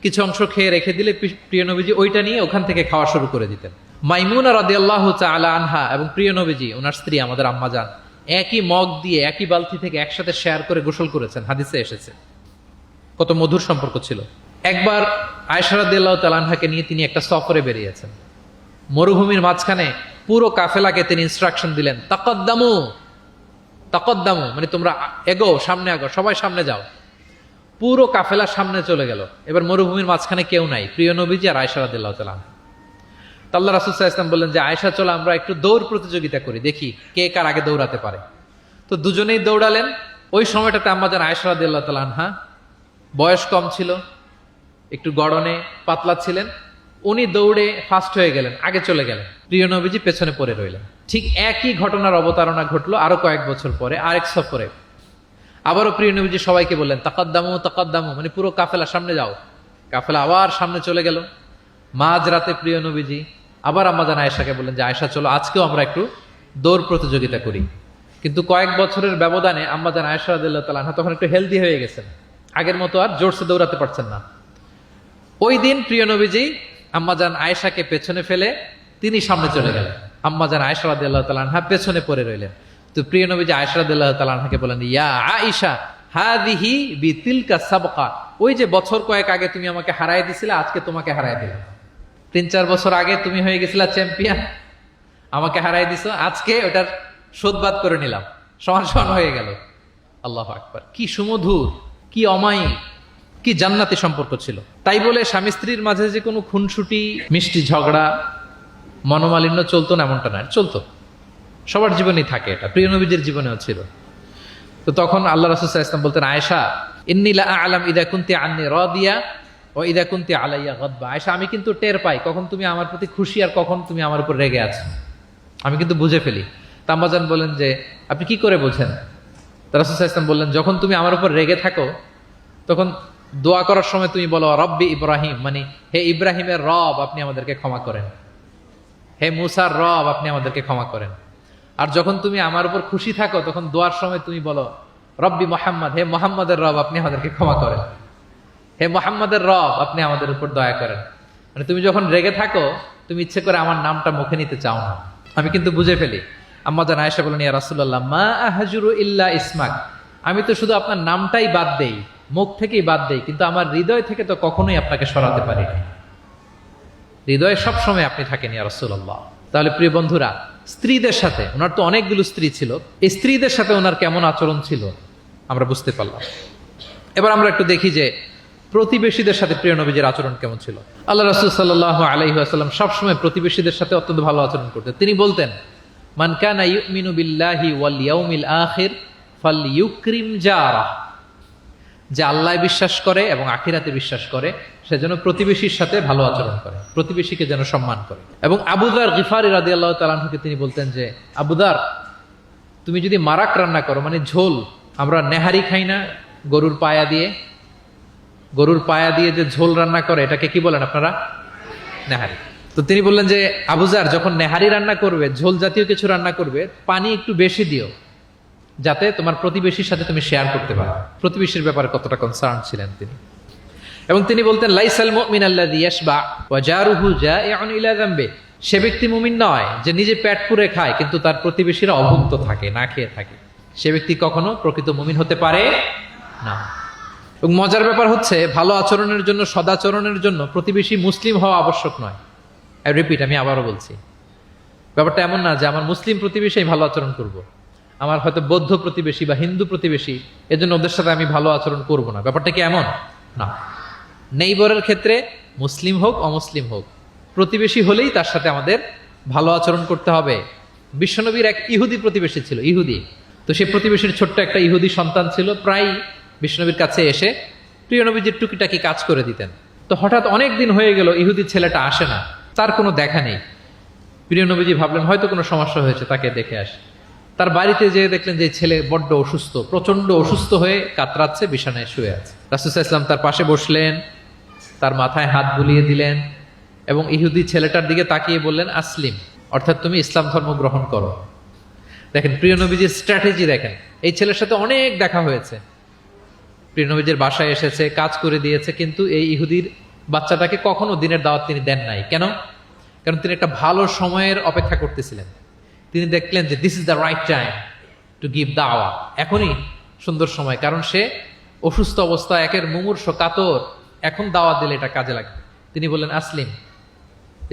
কিছু অংশ খেয়ে রেখে দিলে প্রিয় নবীজি ওইটা নিয়ে ওখান থেকে খাওয়া শুরু করে দিতেন। মাইমুনা রাদিয়াল্লাহু তাআলা আনহা এবং প্রিয় নবীজি, ওনার স্ত্রী আমাদের আম্মা জান, একই মগ দিয়ে, একই বালতি থেকে একসাথে শেয়ার করে গোসল করেছেন, হাদিসে এসেছে। কত মধুর সম্পর্ক ছিল। একবার আয়েশা রাদিয়াল্লাহু তাআলা আনহাকে নিয়ে তিনি একটা সফরে বেরিয়েছেন। মরুভূমির মাঝখানে পুরো কাফেলাকে তিনি ইনস্ট্রাকশন দিলেন, তাকাদ্দামু, মানে তোমরা এগো, সামনে আগো, সবাই সামনে যাও। পুরো কাফেলা সামনে চলে গেল। এবার মরুভূমির মাঝখানে কেউ নাই, প্রিয় নবীজি আর আয়েশা রাদিয়াল্লাহু তাআলা আনহা। আল্লাহ রাসূল সাল্লাল্লাহু আলাইহি ওয়াসাল্লাম বললেন যে আয়েশা, চলো আমরা একটু দৌড় প্রতিযোগিতা করি, দেখি কে কার আগে দৌড়াতে পারে। তো দুজনেই দৌড়ালেন। ওই সময়টাতে আম্মা জান আয়েশা রাদিয়াল্লাহু তাআলা আনহা বয়স কম ছিল, একটু গড়নে পাতলা ছিলেন। উনি দৌড়ে ফাস্ট হয়ে গেলেন, আগে চলে গেলেন। প্রিয় নবীজি পেছনে পড়ে রইলেন। ঠিক একই ঘটনার অবতারণা ঘটলো আরো কয়েক বছর পরে, আরেক সফরে। আবারও প্রিয় নবীজি সবাইকে বললেন, তাকাদ্দামু, মানে পুরো কাফেলা সামনে যাও। কাফেলা আবার সামনে চলে গেল। মাঝ রাতে প্রিয় নবীজি আবার আম্মা জান আয়েশাকে বললেন যে আয়েশা, চলো আজকেও আমরা একটু দৌড় প্রতিযোগিতা করি। কিন্তু কয়েক বছরের ব্যবধানে আম্মা জান আয়েশা রাদিয়াল্লাহু তাআলা আনহা তখন একটু হেলদি হয়ে গেছেন, আগের মতো আর জোরসে দৌড়াতে পারছেন না। ওই দিন প্রিয় নবীজি আম্মা জান আয়েশাকে পেছনে ফেলে তিনি সামনে চলে গেলেন। আম্মা জান আয়েশা রাদিয়াল্লাহু তাআলা আনহা পেছনে পড়ে রইলেন। তো প্রিয় নবীজি আয়েশা রাদিয়াল্লাহু তাআলা আনহাকে বলেন, ইয়া আয়েশা হাদিহি বিতিলকা সাবকা, ওই যে বছর কয়েক আগে তুমি আমাকে হারায় দিছিলে, আজকে তোমাকে হারায় দিলাম। 3-4 বছর আগে তুমি হয়ে গেছিলা চ্যাম্পিয়ন, আমাকে হারাই দিছো, আজকে ওটার শোধবাদ করে নিলাম, সমান সমান হয়ে গেল। আল্লাহু আকবার! কি সুমধুর, কি অমায়িক, কি জান্নাতি সম্পর্ক ছিল। তাই বলে স্বামী স্ত্রীর মাঝে যে কোনো খুনসুটি, মিষ্টি ঝগড়া মনোমালিন্য চলতো না এমনটা না, চলতো, সবার জীবনেই থাকে, এটা প্রিয় নবীজির জীবনেও ছিল। তো তখন আল্লাহ রাসূল সাল্লাল্লাহু আলাইহি ওয়াসাল্লাম বলতেন, আয়েশা ইন্নী লা আ'লাম ইযা কুনতি আন্নী রাদিয়া ও ইযা কুনতি আলাইয়া গাদবা। আয়েশা, আমি কিন্তু টের পাই কখন তুমি আমার প্রতি খুশি আর কখন তুমি আমার উপর রেগে আছো, আমি কিন্তু বুঝে ফেলি। তা আম্মাজান বলেন যে আপনি কি করে বোঝেন? তা রাসূল সাল্লাল্লাহু আলাইহি ওয়াসাল্লাম বললেন, যখন তুমি আমার উপর রেগে থাকো তখন দোয়া করার সময় তুমি বলো রব্বি ইব্রাহিম, মানে হে ইব্রাহিমের রব আপনি আমাদেরকে ক্ষমা করেন, হে মুসার রব আপনি আমাদেরকে ক্ষমা করেন। আর যখন তুমি আমার উপর খুশি থাকো তখন দোয়ার সময় তুমি বলো রব্বি মোহাম্মদ, হে মোহাম্মদের রব আপনি আমাদেরকে ক্ষমা করেন, হে মোহাম্মদের রব আপনি আমাদের উপর দয়া করেন। মানে তুমি যখন রেগে থাকো তুমি ইচ্ছে করে আমার নামটা মুখে নিতে চাও না, আমি কিন্তু বুঝে ফেলি। আম্মা জান আয়েশা বলেন, ইয়া রাসূলুল্লাহ মা আহজুরু ইল্লা ইসমাক, আমি তো শুধু আপনার নামটাই বাদ দেই, মুখ থেকেই বাদ দেই, কিন্তু আমার হৃদয় থেকে তো কখনোই আপনাকে সরাতে পারি না, হৃদয়ে সবসময় আপনি থাকেন ইয়া রাসূলুল্লাহ। তাহলে প্রিয় বন্ধুরা, স্ত্রীদের সাথে, ওনার তো অনেকগুলো স্ত্রী ছিল, এই স্ত্রীদের সাথে ওনার কেমন আচরণ ছিল আমরা বুঝতে পারলাম। এবার আমরা একটু দেখি যে প্রতিবেশীদের সাথে প্রিয় নবীজির আচরণ কেমন ছিল। আল্লাহ রাসূল সাল্লাল্লাহু আলাইহি ওয়াসাল্লাম সবসময় প্রতিবেশীদের সাথে অত্যন্ত ভালো আচরণ করতেন। তিনি বলতেন, মান কানা ইউমিনু বিল্লাহি ওয়াল ইয়াউমিল আখির ফালইউকরিম জারাহ, যে আল্লাহ বিশ্বাস করে এবং আখিরাতে বিশ্বাস করে সে যেন প্রতিবেশীর সাথে ভালো আচরণ করে, প্রতিবেশীকে যেন সম্মান করে। এবং আবু যার গিফারি রাদিয়াল্লাহু তাআলা আনহুকে তিনি বলতেন যে, আবু যার তুমি যদি মারাক রান্না করো, মানে ঝোল, আমরা নেহারি খাই না গরুর পায়া দিয়ে, গরুর পায়া দিয়ে যে ঝোল রান্না করে এটাকে কি বলেন আপনারা? নেহারি। তো তিনি বললেন যে আবু যার যখন নেহারি রান্না করবে, ঝোল জাতীয় কিছু রান্না করবে, পানি একটু বেশি দিও যাতে তোমার প্রতিবেশীর সাথে তুমি শেয়ার করতে পারো। প্রতিবেশীর ব্যাপারে কতটা কনসার্ন ছিলেন তিনি। এবং তিনি বলতেন, লাইসাল মুমিন আল্লাযী ইয়াশবা ওয়া জারুহু জাইউন ইলা যামবি, সে ব্যক্তি মুমিন নয় যে নিজে পেট পুরে খায় কিন্তু তার প্রতিবেশীরা অভুক্ত থাকে, না খেয়ে থাকে, সে ব্যক্তি কখনো প্রকৃত মুমিন হতে পারে না। এবং মজার ব্যাপার হচ্ছে, ভালো আচরণের জন্য, সদাচরণের জন্য প্রতিবেশী মুসলিম হওয়া আবশ্যক নয়। আই রিপিট, আমি আবারও বলছি, ব্যাপারটা এমন না যে আমার মুসলিম প্রতিবেশী ভালো আচরণ করব, আমার হয়তো বৌদ্ধ প্রতিবেশী বা হিন্দু প্রতিবেশী, এজন্য ওদের সাথে আমি ভালো আচরণ করব না। ব্যাপারটা কি এমন না? নেইবরের ক্ষেত্রে মুসলিম হোক অমুসলিম হোক, প্রতিবেশী হলেই তার সাথে আমাদের ভালো আচরণ করতে হবে। বিশ্বনবীর এক ইহুদি প্রতিবেশী ছিল, ইহুদি। তো সেই প্রতিবেশীর ছোট্ট একটা ইহুদি সন্তান ছিল, প্রায় বিশ্বনবীর কাছে এসে প্রিয় নবীজির টুকিটাকি কাজ করে দিতেন। তো হঠাৎ অনেক দিন হয়ে গেল ইহুদি ছেলেটা আসে না, তার কোনো দেখা নেই। প্রিয় নবীজি ভাবলেন হয়তো কোনো সমস্যা হয়েছে, তাকে দেখে আসে। তার বাড়িতে যেয়ে দেখলেন যে ছেলে বড্ড অসুস্থ, প্রচন্ড অসুস্থ হয়ে কাতরাচ্ছে, বিছানায় শুয়ে আছে। রাসূল সাল্লাল্লাহু আলাইহি ওয়াসাল্লাম তার পাশে বসলেন, তার মাথায় হাত বুলিয়ে দিলেন এবং ইহুদি ছেলেটার দিকে তাকিয়ে বললেন, আসলিম, অর্থাৎ তুমি ইসলাম ধর্ম গ্রহণ করো। দেখেন প্রিয় নবীজির স্ট্র্যাটেজি, দেখেন এই ছেলের সাথে অনেক দেখা হয়েছে, প্রিয় নবীজির বাসায় এসেছে, কাজ করে দিয়েছে, কিন্তু এই ইহুদির বাচ্চাটাকে কখনো দিনের দাওয়াত তিনি দেন নাই। কেন? কারণ তিনি একটা ভালো সময়ের অপেক্ষা করতেছিলেন। তিনি দেখলেন যে this is the right time to give দাওয়া, এখনই সুন্দর সময়, কারণ সে অসুস্থ অবস্থা, একের মুমূর্ষ কাতর, এখন দাওয়াত দিলে এটা কাজে লাগবে। তিনি বললেন, আসলিম,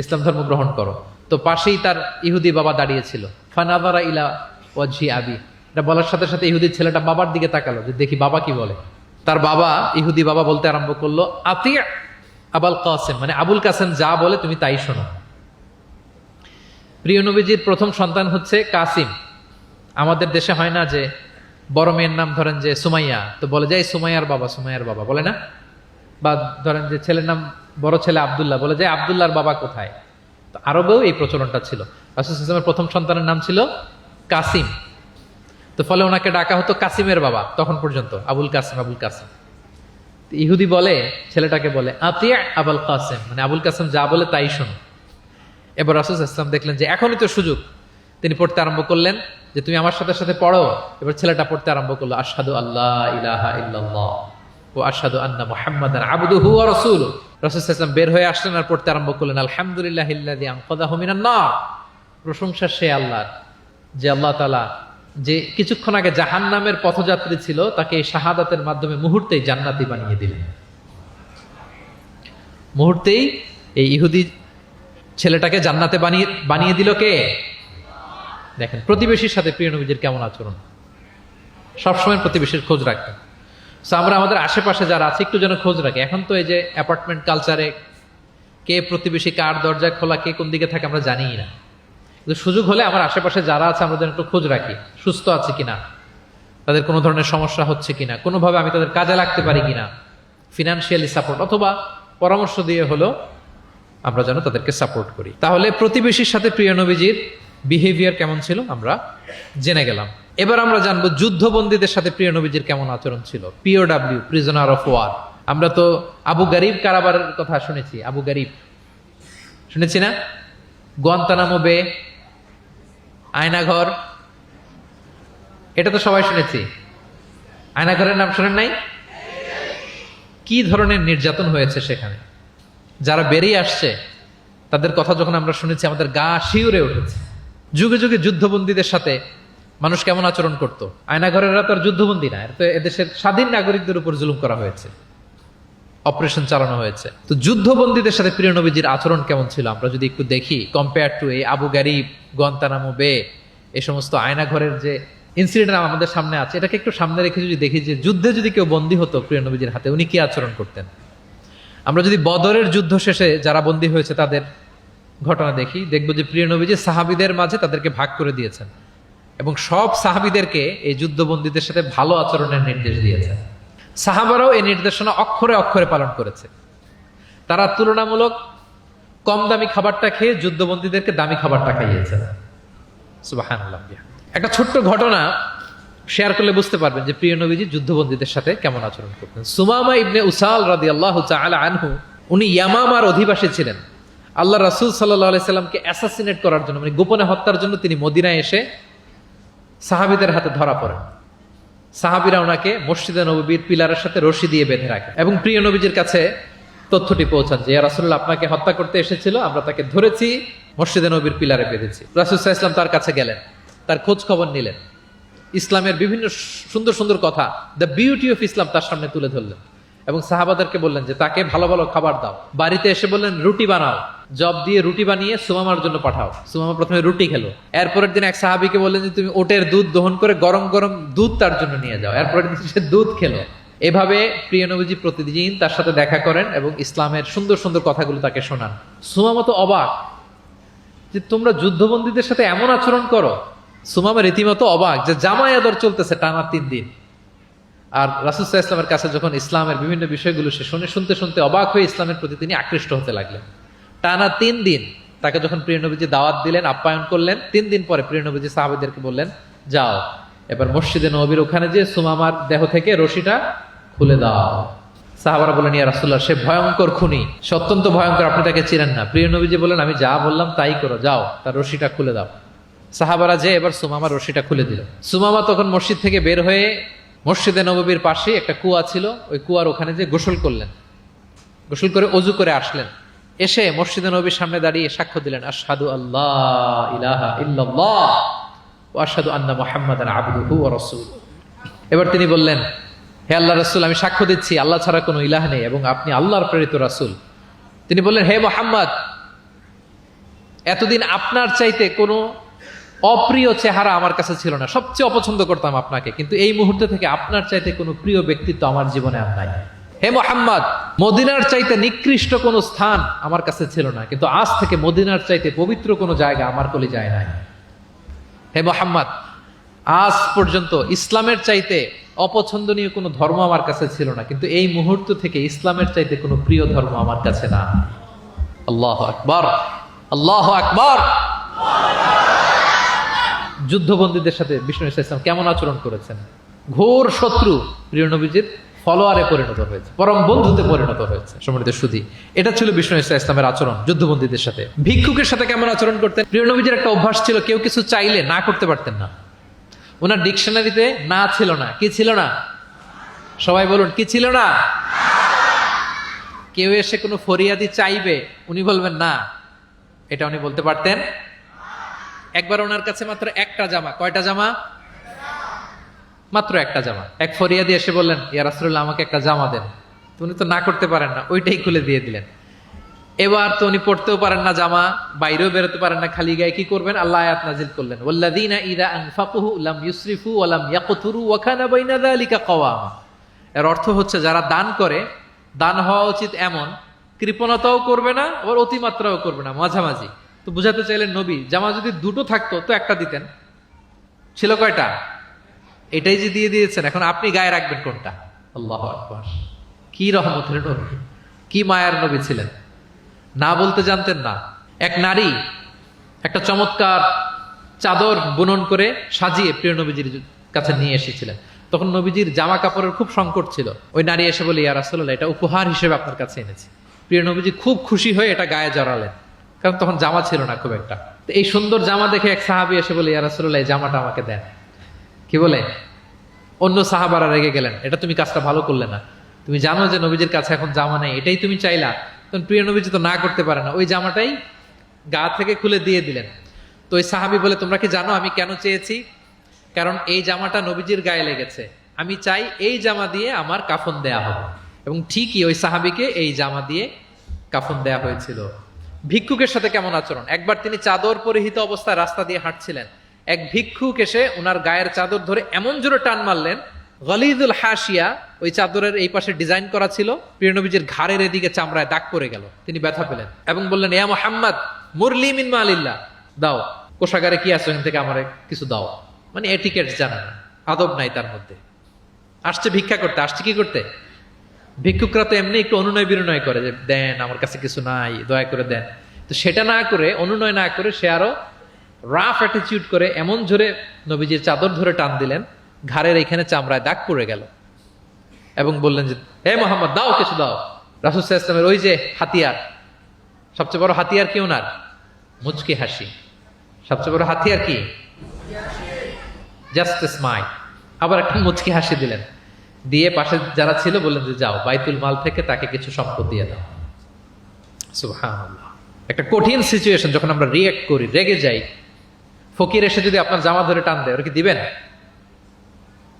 ইসলাম ধর্ম গ্রহণ করো। তো পাশেই তার ইহুদি বাবা দাঁড়িয়েছিল। ফানাযারা ইলা ওয়াজহি আবি, এটা বলার সাথে সাথে ইহুদি ছেলেটা বাবার দিকে তাকালো যে দেখি বাবা কি বলে। তার বাবা, ইহুদি বাবা বলতে আরম্ভ করলো, আতি আবুল কাসেম, মানে আবুল কাসেম যা বলে তুমি তাই শোনো। প্রিয় নবীজির প্রথম সন্তান হচ্ছে কাসিম। আমাদের দেশে হয় না যে বড় মেয়ের নাম ধরেন যে সুমাইয়া, তো বলে যায় সুমাইয়ার বাবা, সুমাইয়ার বাবা বলে না? বা ধরেন যে ছেলের নাম, বড় ছেলে আব্দুল্লাহ, বলে যায় আব্দুল্লাহর বাবা কোথায়? তো আরবেও এই প্রচলনটা ছিল। রাসূল সাল্লাল্লাহু আলাইহি ওয়াসাল্লামের প্রথম সন্তানের নাম ছিল কাসিম, তো ফলে ওনাকে ডাকা হতো কাসিমের বাবা তখন পর্যন্ত, আবুল কাসিম, আবুল কাসিম। ইহুদি বলে, ছেলেটাকে বলে আতি আবুল কাসেম, মানে আবুল কাসেম যা বলে তাই শোনো। এবার রাসূল সাল্লাল্লাহু আলাইহি ওয়াসাল্লাম দেখলেন যে এখনই তো সুযোগ, তিনি পড়তে আরম্ভ করলেন যে তুমি আমার সাথে সাথে পড়ো। এবার ছেলেটা পড়তে আরম্ভ করলো, আশহাদু আল্লাহ ইলাহা ইল্লাল্লাহ ওয়া আশহাদু আন্না মুহাম্মাদান আবদুহু ওয়া রাসূলুহু। রাসূল সাল্লাল্লাহু আলাইহি ওয়াসাল্লাম বের হয়ে আসলেন আর পড়তে আরম্ভ করলেন, আলহামদুলিল্লাহিল্লাযী আনকাযাহু মিনান নার, প্রশংসা সে আল্লাহর যে আল্লাহ তাআলা যে কিছুক্ষণ আগে জাহান্নামের পথযাত্রী ছিল তাকে এই শাহাদাতের মাধ্যমে মুহূর্তেই জান্নাতি বানিয়ে দিলেন। মুহূর্তেই এই ইহুদি ছেলেটাকে জান্নাতে বানিয়ে দিল কে? দেখেন প্রতিবেশীর সাথে প্রিয় নবীজির কেমন আচরণ, সবসময় প্রতিবেশীর খোঁজ রাখতেন। আমরা আমাদের আশেপাশে যারা আছে একটু যেন খোঁজ রাখি। এখন তো এই যে অ্যাপার্টমেন্ট কালচারে কে প্রতিবেশী, কার দরজা খোলা, কে কোন দিকে থাকে আমরা জানিই না। কিন্তু সুযোগ হলে আমার আশেপাশে যারা আছে আমরা যেন একটু খোঁজ রাখি, সুস্থ আছে কিনা, তাদের কোনো ধরনের সমস্যা হচ্ছে কিনা, কোনোভাবে আমি তাদের কাজে লাগতে পারি কিনা, ফিনান্সিয়ালি সাপোর্ট অথবা পরামর্শ দিয়ে হলেও আমরা যেন তাদেরকে সাপোর্ট করি। তাহলে প্রতিবেশীর সাথে প্রিয় নবীজির বিহেভিয়ার কেমন ছিল আমরা জেনে গেলাম। এবার আমরা জানবো যুদ্ধবন্দীদের সাথে প্রিয় নবীজির কেমন আচরণ ছিল। POW, prisoner of war. আমরা তো আবু গারিব কারাবারের কথা শুনেছি, আবু গারিব শুনেছি না? গুয়ান্তানামো বে, আয়নাঘর, এটা তো সবাই শুনেছি। আয়নাঘরের নাম শোনেন নাই? কি ধরনের নির্যাতন হয়েছে সেখানে, যারা বেরিয়ে আসছে তাদের কথা যখন আমরা শুনেছি আমাদের গা শিউরে উঠেছে। যুগে যুগে যুদ্ধবন্দীদের সাথে মানুষ কেমন আচরণ করত। আয়নাঘরেরা তো আর যুদ্ধবন্দী না, তো এদেশের স্বাধীন নাগরিকদের উপর জুলুম করা হয়েছে, অপারেশন চালানো হয়েছে। তো যুদ্ধবন্দীদের সাথে প্রিয় নবীজির আচরণ কেমন ছিল আমরা যদি একটু দেখি, কম্পেয়ার টু এই আবু গারিব, গুয়ান্তানামো বে, এই সমস্ত আয়নাঘরের যে ইনসিডেন্ট আমাদের সামনে আছে, এটাকে একটু সামনে রেখে যদি দেখি যে যুদ্ধে যদি কেউ বন্দী হতো প্রিয় নবীজির হাতে, উনি কি আচরণ করতেন। আমরা যদি বদরের যুদ্ধ শেষে যারা বন্দী হয়েছে তাদের ঘটনা দেখি, দেখবো যে প্রিয় নবীজি সাহাবীদের মাঝে তাদেরকে ভাগ করে দিয়েছেন এবং সব সাহাবীদেরকে এই যুদ্ধবন্দীদের সাথে ভালো আচরণের নির্দেশ দিয়েছেন। সাহাবারাও এই নির্দেশনা অক্ষরে অক্ষরে পালন করেছে। তারা তুলনামূলক কম দামি খাবারটা খেয়ে যুদ্ধবন্দীদেরকে দামি খাবারটা খাইয়েছে। সুবহানাল্লাহ। একটা ছোট্ট ঘটনা শেয়ার করলে বুঝতে পারবেন যে প্রিয় নবীজি যুদ্ধবন্দীদের সাথে কেমন আচরণ করতেন। সুমামা ইবনে উসাল রাদিয়াল্লাহু তাআলা আনহু, উনি ইয়ামামার অধিবাসী ছিলেন। আল্লাহ রাসূল সাল্লাল্লাহু আলাইহি সাল্লামকে অ্যাসাসিনেট করার জন্য, মানে গোপনে হত্যার জন্য তিনি মদিনায় এসে সাহাবীদের হাতে ধরা পড়েন। সাহাবীরা ওনাকে মসজিদে নববীর পিলারের সাথে রশি দিয়ে বেঁধে রাখে এবং প্রিয় নবীজির কাছে তথ্যটি পৌঁছান যে ইয়া রাসূলুল্লাহ আপনাকে হত্যা করতে এসেছিল, আমরা তাকে ধরেছি, মসজিদে নববীর পিলারে বেঁধেছি। রাসূল সাল্লাল্লাহু আলাইহি ওয়াসাল্লাম তার কাছে গেলেন, তার খোঁজ খবর নিলেন, ইসলামের বিভিন্ন সুন্দর সুন্দর কথা, দ্য বিউটি অফ ইসলাম তার সামনে তুলে ধরলেন এবং সাহাবাদেরকে বললেন যে তাকে ভালো ভালো খাবার দাও। বাড়িতে এসে বললেন রুটি বানাও, জব দিয়ে রুটি বানিয়ে সুমামার জন্য পাঠাও। সুমামা প্রথমে রুটি খেলো। এরপরের দিন এক সাহাবীকে বললেন যে তুমি ওটের দুধ দহন করে গরম গরম দুধ তার জন্য নিয়ে যাও। এরপরের দিন সে দুধ খেলো। এভাবে প্রিয় নবীজি প্রতিদিন তার সাথে দেখা করেন এবং ইসলামের সুন্দর সুন্দর কথাগুলো তাকে শোনান। সুমামা তো অবাক যে তোমরা যুদ্ধবন্দীদের সাথে এমন আচরণ করো। সুমামা রীতিমতো অবাক যে জামাই আদর চলতেছে টানা 3 দিন। আর রাসূল সাল্লাল্লাহু আলাইহি ওয়াসাল্লামের কাছে যখন ইসলামের বিভিন্ন বিষয়গুলো সে শুনতে শুনতে অবাক হয়ে ইসলামের প্রতি তিনি আকৃষ্ট হতে লাগলেন। টানা 3 দিন তাকে যখন প্রিয় নবীজি দাওয়াত দিলেন, আপ্যায়ন করলেন, 3 দিন পরে প্রিয় নবীজি সাহাবীদেরকে বললেন যাও এবার মসজিদে নববীর ওখানে যে সুমামার দেহ থেকে রশিটা খুলে দাও। সাহাবারা বললেন ইয়া রাসূলুল্লাহ সে ভয়ঙ্কর খুনি, সে অত্যন্ত ভয়ঙ্কর, আপনি তাকে চিনেন না। প্রিয় নবীজি বললেন আমি যা বললাম তাই করো, যাও তার রশিটা খুলে দাও। সাহাবারা যে এবার সুমামার রশিটা খুলে দিল। সুমামা তখন মসজিদ থেকে বের হয়ে মসজিদে নববীর পাশে একটা কুয়া ছিল, ওই কুয়ার ওখানে যে গোসল করলেন, গোসল করে অজু করে আসলেন। এসে মসজিদে নববীর সামনে দাঁড়িয়ে সাক্ষ্য দিলেন আশহাদু আল্লাহ ইলাহা ইল্লাল্লাহ ওয়া আশহাদু আন্না মুহাম্মাদান আবদুহু ওয়া রাসূলুহু। এবার তিনি বললেন হে আল্লাহর রাসূল আমি সাক্ষ্য দিচ্ছি আল্লাহ ছাড়া কোনো ইলাহ নেই এবং আপনি আল্লাহর প্রেরিত রাসূল। তিনি বললেন হে মুহাম্মদ এতদিন আপনার চাইতে কোনো অপ্রিয় চেহারা আমার কাছে ছিল না, সবচেয়ে অপছন্দ করতাম আপনাকে, কিন্তু এই মুহূর্তে থেকে আপনার চাইতে কোনো প্রিয় ব্যক্তিত্ব আমার জীবনে আর নাই। হে মুহাম্মদ মদিনার চাইতে নিকৃষ্ট কোনো স্থান আমার কাছে ছিল না, কিন্তু আজ থেকে মদিনার চাইতে পবিত্র কোনো জায়গা আমার কলিজায় নাই। হে মুহাম্মদ আজ পর্যন্ত ইসলামের চাইতে অপছন্দনীয় কোনো ধর্ম আমার কাছে ছিল না, কিন্তু এই মুহূর্ত থেকে ইসলামের চাইতে কোনো প্রিয় ধর্ম আমার কাছে না। আল্লাহু আকবার, আল্লাহু আকবার। যুদ্ধবন্দীদের সাথে বিষ্ণু ইসলাম কেমন আচরণ করেছেন। ঘোর শত্রু প্রিয় নবীজির ফলোয়ারে পরিণত হয়েছে, পরম বন্ধুতে পরিণত হয়েছে। সম্মানিত সুধী, এটা ছিল বিষ্ণু ইসলামের আচরণ যুদ্ধবন্দীদের সাথে। ভিক্ষুকের সাথে কেমন আচরণ করতেন। প্রিয় নবীজির একটা অভ্যাস ছিল, কেউ কিছু চাইলে না করতে পারতেন না। ওনার ডিকশনারিতে না ছিল না। কি ছিল না? সবাই বলুন কি ছিল না? কেউ এসে কোনো ফরিয়াদি চাইবে, উনি বলবেন না, এটা উনি বলতে পারতেন। একবার ওনার কাছে মাত্র একটা জামা, কয়টা জামা? মাত্র একটা জামা। এক ফরিয়াদি এসে বললেন ইয়া রাসূলুল্লাহ আমাকে একটা জামা দেন। তো উনি তো না করতে পারেন না, ওইটাই খুলে দিয়ে দিলেন। এবার তো উনি পড়তেও পারেন না জামা, বাইরেও বেরোতে পারেন না, খালি গায়ে কি করবেন? আল্লাহ আয়াত নাজিল করলেন ওয়াল্লাযীনা ইযা আনফাকু লাম ইউসরিফু ওয়া লাম ইয়াকতুরু ওয়া কানা বাইনা যালিকা কওয়ামা। এর অর্থ হচ্ছে যারা দান করে, দান হওয়া উচিত এমন কৃপণতাও করবে না, আবার অতিমাত্রাও করবে না, মাঝামাঝি। তো বুঝাতে চাইলেন নবী জামা যদি দুটো থাকতো তো একটা দিতেন, ছিল কয়টা? এটাই যে দিয়ে দিয়েছেন, এখন আপনি গায়ে রাখবেন কোনটা? আল্লাহু আকবার। কি রহমতের নবী, কি মায়ার নবী ছিলেন, না বলতে জানতেন না। এক নারী একটা চমৎকার চাদর বুনন করে সাজিয়ে প্রিয় নবীজির কাছে নিয়ে এসেছিলেন। তখন নবীজির জামা কাপড়ের খুব সংকট ছিল। ওই নারী এসে বলে, ইয়া রাসূলুল্লাহ, এটা উপহার হিসেবে আপনার কাছে এনেছি। প্রিয় নবীজি খুব খুশি হয়ে এটা গায়ে জড়ালেন, কারণ তখন জামা ছিল না খুব একটা। তো এই সুন্দর জামা দেখে এক সাহাবী এসে বলে, ইয়া রাসূলুল্লাহ, এই জামাটা আমাকে দেন। কি বলে? অন্য সাহাবারা রেগে গেলেন, এটা তুমি কাজটা ভালো করলে না, তুমি জানো যে নবীজির কাছে এখন জামা নেই, এটাই তুমি চাইলা। তখন প্রিয় নবীজি তো না করতে পারে না, ওই জামাটাই গা থেকে খুলে দিয়ে দিলেন। তো ওই সাহাবী বলে, তোমরা কি জানো আমি কেন চেয়েছি? কারণ এই জামাটা নবীজির গায়ে লেগেছে, আমি চাই এই জামা দিয়ে আমার কাফন দেয়া হবে। এবং ঠিকই ওই সাহাবীকে এই জামা দিয়ে কাফন দেয়া হয়েছিল। ভিক্ষুকের সাথে কেমন আচরণ! একবার তিনি চাদর পরিহিত অবস্থায় রাস্তা দিয়ে হাঁটছিলেন, এক ভিক্ষুক এসে ওনার গায়ের চাদর ধরে এমন জোরে টান মারলেন, গলিদুল হাসিয়া, ওই চাদরের এই পাশে ডিজাইন করা ছিল, প্রিয় নবীজির ঘাড়ের এদিকে চামড়ায় দাগ পড়ে গেল। তিনি ব্যথা পেলেন এবং বললেন, ইয়া মুহাম্মদ মুরলি মিন মালিল্লাহ, দাও, কোষাগারে কি আছে ওখান থেকে আমারে কিছু দাও। মানে এটিকেট জানে না, আদব নাই তার মধ্যে। আসছে ভিক্ষা করতে, আসছে কি করতে? ভিক্ষুকরা তো এমনি একটু অনুনয় বিনয় করে যে দেন, আমার কাছে কিছু নাই, দয়া করে দেন। তো সেটা না করে, অনুনয় না করে, সে আরো রাফ অ্যাটিটিউড করে এমন জোরে নবীজির চাদর ধরে টান দিলেন, ঘাড়ের এখানে চামড়ায় দাগ পড়ে গেল এবং বললেন যে, হে মোহাম্মদ, দাও, কিছু দাও। রাসূল সাল্লাল্লাহু আলাইহি ওয়াসাল্লামের ওই যে হাতিয়ার, সবচেয়ে বড় হাতিয়ার কি ওনার? মুচকি হাসি। সবচেয়ে বড় হাতিয়ার কি? Just smile. আবার একটা মুচকি হাসি দিলেন, দিয়ে পাশে যারা ছিল বললেন যে, যাও, বাইতুল মাল থেকে তাকে কিছু সম্পদ দিয়ে দাও। সুবহানাল্লাহ। একটা কঠিন সিচুয়েশন যখন আমরা রিঅ্যাক্ট করি, রেগে যাই, ফকির এসে যদি আপনার জামা ধরে টান দেয়, ওরা কি দিবেন?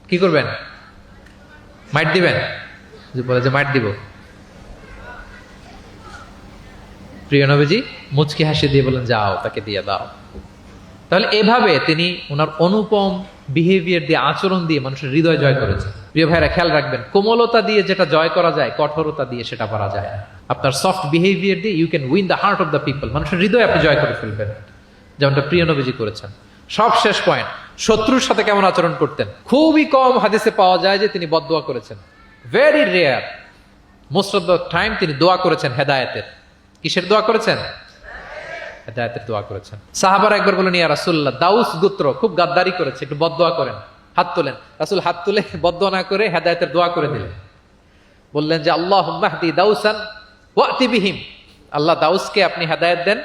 কি করবেন? মাইট দিবেন? বলে যে মাইট দিব। প্রিয় নবীজি মুচকি হাসি দিয়ে বলেন, যাও, তাকে দিয়ে দাও। তাহলে এভাবে তিনি ওনার অনুপম বিহেভিয়ার দিয়ে, আচরণ দিয়ে মানুষের হৃদয় জয় করেছেন। প্রিয় ভাইরা, খেয়াল রাখবেন, কোমলতা দিয়ে যেটা জয় করা যায়, কঠোরতা দিয়ে সেটা পারা যায় না। আপনার সফট বিহেভিয়ার দিয়ে you can win the heart of the people, মানুষের হৃদয় আপনি জয় করে ফেলবেন, যেমনটা প্রিয় নবীজি করেছেন। সব শেষ পয়েন্ট, শত্রুর সাথে কেমন আচরণ করতেন। খুবই কম হাদিসে পাওয়া যায় যে তিনি বদদোয়া করেছেন, very rare. Most of the time তিনি দোয়া করেছেন হেদায়েতের। কিসের দোয়া করেছেন? হেদায়েতের দোয়া করেছেন। সাহাবারা একবার বলেন, ইয়া রাসূলুল্লাহ, দাউস গোত্র খুব গাদ্দারি করেছে, একটু বদদোয়া করেন, হাত তোলেন। রাসূল হাত তুলে বদদোয়া না করে হেদায়েতের দোয়া করে দিলেন। বললেন যে, আল্লাহুম্মা হদি দাউসান ওয়াতি বিহিম, আল্লাহ দাউসকে আপনি হেদায়েত দেন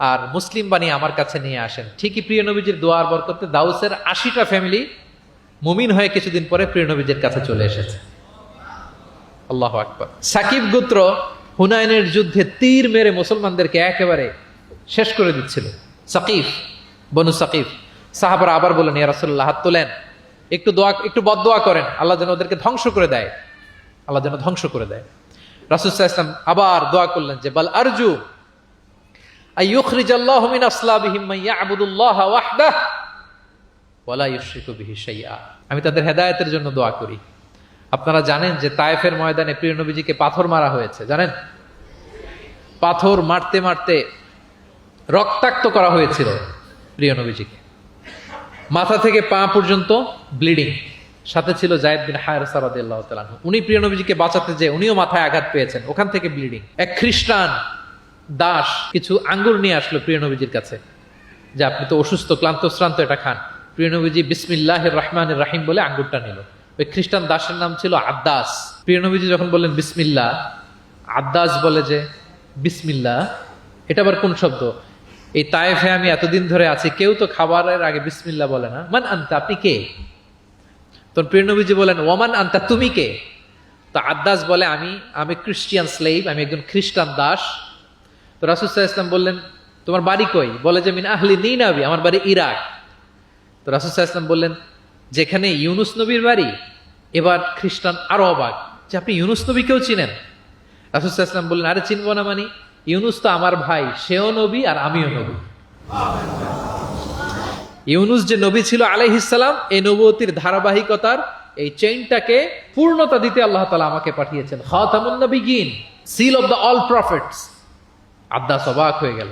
আর মুসলিম বানিয়ে আমার কাছে নিয়ে আসেন। ঠিকই প্রিয় নবীজির দোয়ার বরকতে দাউসের 80টা ফ্যামিলি মুমিন হয়ে কিছুদিন পরে প্রিয় নবীজির কাছে চলে এসেছে। আল্লাহু আকবার। সাকিব গোত্র হুনাইনের যুদ্ধে তীর মেরে মুসলমানদেরকে একেবারে শেষ করে দিচ্ছিল। সাকিফ, বনু সাকিফ। সাহাবারা আবার বলেন, ইয়া রাসূলুল্লাহ, হাত তোলেন, একটু বদদোয়া করেন, আল্লাহ যেন ওদেরকে ধ্বংস করে দেয়, আল্লাহ যেন ধ্বংস করে দেয়। রাসূল সাল্লাল্লাহু আলাইহি ওয়াসাল্লাম আবার দোয়া করলেন যে, বাল আরজু আইয়ুখরিজাল্লাহু মিন আসলাবিহিম মান ইয়াবুদুল্লাহ ওয়াহদাহু ওয়া লা ইউশরিকু বিহি শাইআ। আমি তাদের হেদায়েতের জন্য দোয়া করি। আপনারা জানেন যে তায়েফের ময়দানে প্রিয় নবীজিকে পাথর মারা হয়েছে, জানেন? পাথর মারতে মারতে রক্তাক্ত করা হয়েছিল প্রিয় নবীজিকে, মাথা থেকে পা পর্যন্ত ব্লিডিং। সাথে ছিল যায়েদ বিন হারেসা রাদিয়াল্লাহু তাআলা আনহু। উনি প্রিয় নবীজিকে বাঁচাতে যেয়ে উনিও মাথায় আঘাত পেয়েছেন, ওখান থেকে ব্লিডিং। এক খ্রিস্টান দাস কিছু আঙ্গুর নিয়ে আসলো প্রিয় নবীজির কাছে, যে আপনি তো অসুস্থ, ক্লান্ত শ্রান্ত, এটা খান। প্রিয় নবীজি বিসমিল্লাহির রহমানির রহিম বলে আঙ্গুরটা নিল। ওই খ্রিস্টান দাসের নাম ছিল আদ্দাস। প্রিয় নবীজি যখন বললেন বিসমিল্লাহ, আদ্দাস বলে যে বিসমিল্লাহ, এটা আবার কোন শব্দ? এই তায়েফে আমি এতদিন ধরে আছি, কেউ তো খাবারের আগে বিসমিল্লাহ বলে না। মান আনতা, আপনি কে? তো প্রিয় নবীজি বলেন, ওমান আনতা, তুমি কে? তো আদ্দাস বলে, আমি ক্রিশ্চিয়ান স্লেভ, আমি একজন খ্রিস্টান দাস। তো রাসূল সাল্লাল্লাহু আলাইহি ওয়াসাল্লাম বললেন, তোমার বাড়ি কই? বলে যে মিন আহলি নিনাবি, আমার বাড়ি ইরাক। তো রাসূল সাল্লাল্লাহু আলাইহি ওয়াসাল্লাম বললেন, যেখানে ইউনুস নবীর বাড়ি। এবার খ্রিস্টান আরো অবাক যে আপনি ইউনুস নবীকেও চিনেন? রাসূল সাল্লাল্লাহু আলাইহি ওয়াসাল্লাম বললেন, আরে চিনবো না মানে, ইউনুস তো আমার ভাই, সেও নবী আর আমিও নবী। ইউনুস যে নবী ছিল আলাইহিস সালাম, এই নবুয়তির ধারাবাহিকতার এই চেইনটাকে পূর্ণতা দিতে আল্লাহ তাআলা আমাকে পাঠিয়েছেন, খাতামুন নবিয়্যিন। Seal of the all prophets. Addas অবাক হয়ে গেল।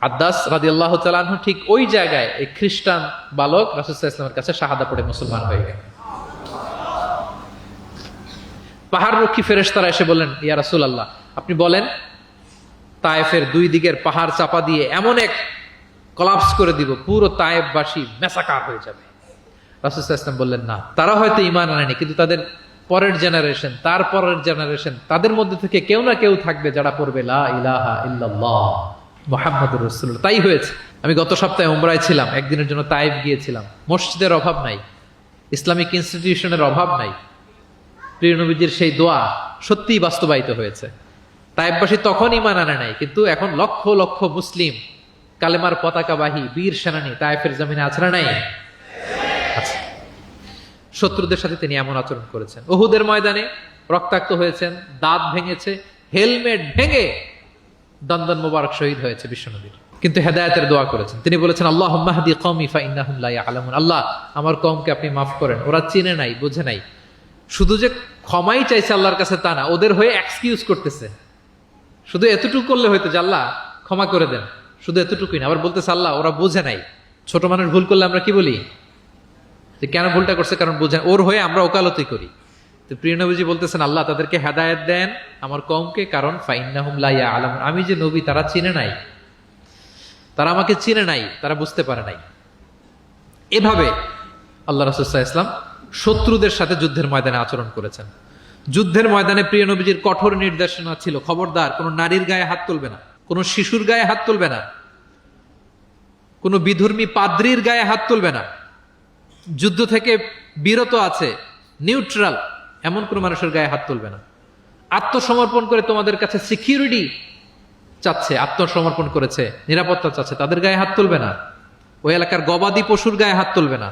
আদ্দাস রাদিয়াল্লাহু তাআলা আনহু ঠিক ওই জায়গায় এই খ্রিস্টান বালক রাসূল সাল্লাল্লাহু আলাইহি ওয়াসাল্লামের কাছে শাহাদা পড়ে মুসলমান হয়ে গেল। পাহাড়রক্ষী ফেরেশতারা এসে বললেন, ইয়া রাসূলুল্লাহ, আপনি বলেন তায়েফের দুই দিকের পাহাড় চাপা দিয়ে এমন এক কলাপস করে দিব, পুরো তায়েফবাসী মেসাকার হয়ে যাবে। রাসূল সাল্লাল্লাহু আলাইহি ওয়াসাল্লাম বললেন, না, তারা হয়তো ঈমান আনেনি, কিন্তু তাদের পরের জেনারেশন, তার পরের জেনারেশন, তাদের মধ্যে থেকে কেউ না কেউ থাকবে যারা পড়বে লা ইলাহা ইল্লাল্লাহ মুহাম্মাদুর রাসূলুল্লাহ। তাই হয়েছে। আমি গত সপ্তাহে উমরায় ছিলাম, একদিনের জন্য তায়েফ গিয়েছিলাম। মসজিদের অভাব নাই, ইসলামিক ইনস্টিটিউশনের অভাব নাই। প্রিয় নবীজির সেই দোয়া সত্যিই বাস্তবায়িত হয়েছে। তায়েফবাসী তখন ঈমান আনে নাই, কিন্তু এখন লক্ষ লক্ষ মুসলিম কালেমার পতাকাবাহী বীর সেনানী তায়েফের জমিনে আছে না নাই? আছে। শত্রুদের সাথে তিনি এমন আচরণ করেছেন। উহুদের ময়দানে রক্তাক্ত হয়েছেন, দাঁত ভেঙেছে, হেলমেট ভেঙে দন্দন মোবারক শহীদ হয়েছে বিশ্বনবীর, কিন্তু হেদায়েতের দোয়া করেছেন। তিনি বলেছেন, আল্লাহুম্মা হদি কওমি ফাইন্নাহুম লা ইয়ালামুন। আল্লাহ, আমার কওমকে আপনি মাফ করেন, ওরা চিনে নাই, বুঝে নাই। শুধু যে ক্ষমাই চাইছে আল্লাহর কাছে তা না, ওদের হয়ে এক্সকিউজ করতেছে। শুধু এতটুকু করলে হয়তো যে আল্লাহ ক্ষমা করে দেন, শুধু এতটুকুই না, আবার বলতেছে আল্লাহ ওরা বুঝে নাই। ছোট মানুষ ভুল করলে আমরা কি বলি? যে কেন ভুলটা করছে, কারণ বুঝে, ওর হয়ে আমরা ওকালতি করি। তো প্রিয় নবীজি বলতেছেন, আল্লাহ তাদেরকে হেদায়েত দেন আমার কওমকে, কারণ ফাইন্নাহুম লা ইয়ালামুন, আমি যে নবী তারা চিনে নাই, তারা আমাকে চিনে নাই, তারা বুঝতে পারে নাই। এভাবে আল্লাহ রাসূল সাল্লাল্লাহু আলাইহি ওয়াসাল্লাম শত্রুদের সাথে যুদ্ধের ময়দানে আচরণ করেছেন। যুদ্ধের ময়দানে প্রিয় নবীজির কঠোর নির্দেশনা ছিল, খবরদার কোনো নারীর গায়ে হাত তুলবে না, কোনো শিশুর গায়ে হাত তুলবে না, কোনো বিধর্মী পাদ্রীর গায়ে হাত তুলবে না। যুদ্ধ থেকে বিরত আছে, নিউট্রাল, এমন কোনো মানুষের গায়ে হাত তুলবে না। আত্মসমর্পণ করে তোমাদের কাছে সিকিউরিটি চাচ্ছে, আত্মসমর্পণ করেছে, নিরাপত্তা চাচ্ছে, তাদের গায়ে হাত তুলবে না। ওই এলাকার গবাদি পশুর গায়ে হাত তুলবে না,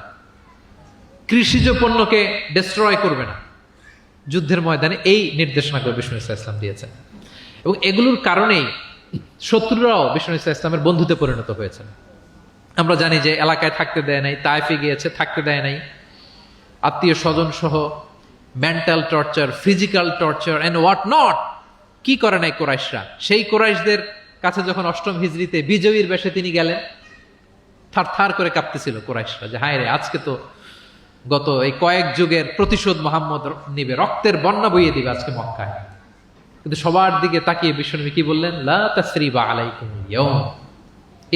কৃষিজ পণ্যকে ডিস্ট্রয় করবে না। যুদ্ধের ময়দানে এই নির্দেশনাগুলো বিষ্ণু ইসলাম দিয়েছেন, এবং এগুলোর কারণেই শত্রুরাও বিষ্ণু ইসলামের বন্ধুতে পরিণত হয়েছেন। আমরা জানি যে এলাকায় থাকতে দেয় নাই, তায়েফে গিয়েছে, থাকতে দেয় নাই, আত্মীয় স্বজন সহ mental torture, physical torture and what not কি করে নাই কোরাইশরা। সেই কোরাইশদের কাছে যখন অষ্টম হিজরিতে বিজয়ীর বেশে তিনি গেলেন, থার থার করে কাঁপতেছিল কোরাইশরা যে হায় রে, আজকে তো গত এই কয়েক যুগের প্রতিশোধ মোহাম্মদ নিবে, রক্তের বন্যা বইয়ে দিবে আজকে মক্কায়। কিন্তু সবার দিকে তাকিয়ে বিশ্বনবী কি বললেন? লা তাসরিবা আলাইকুমুল ইয়াউম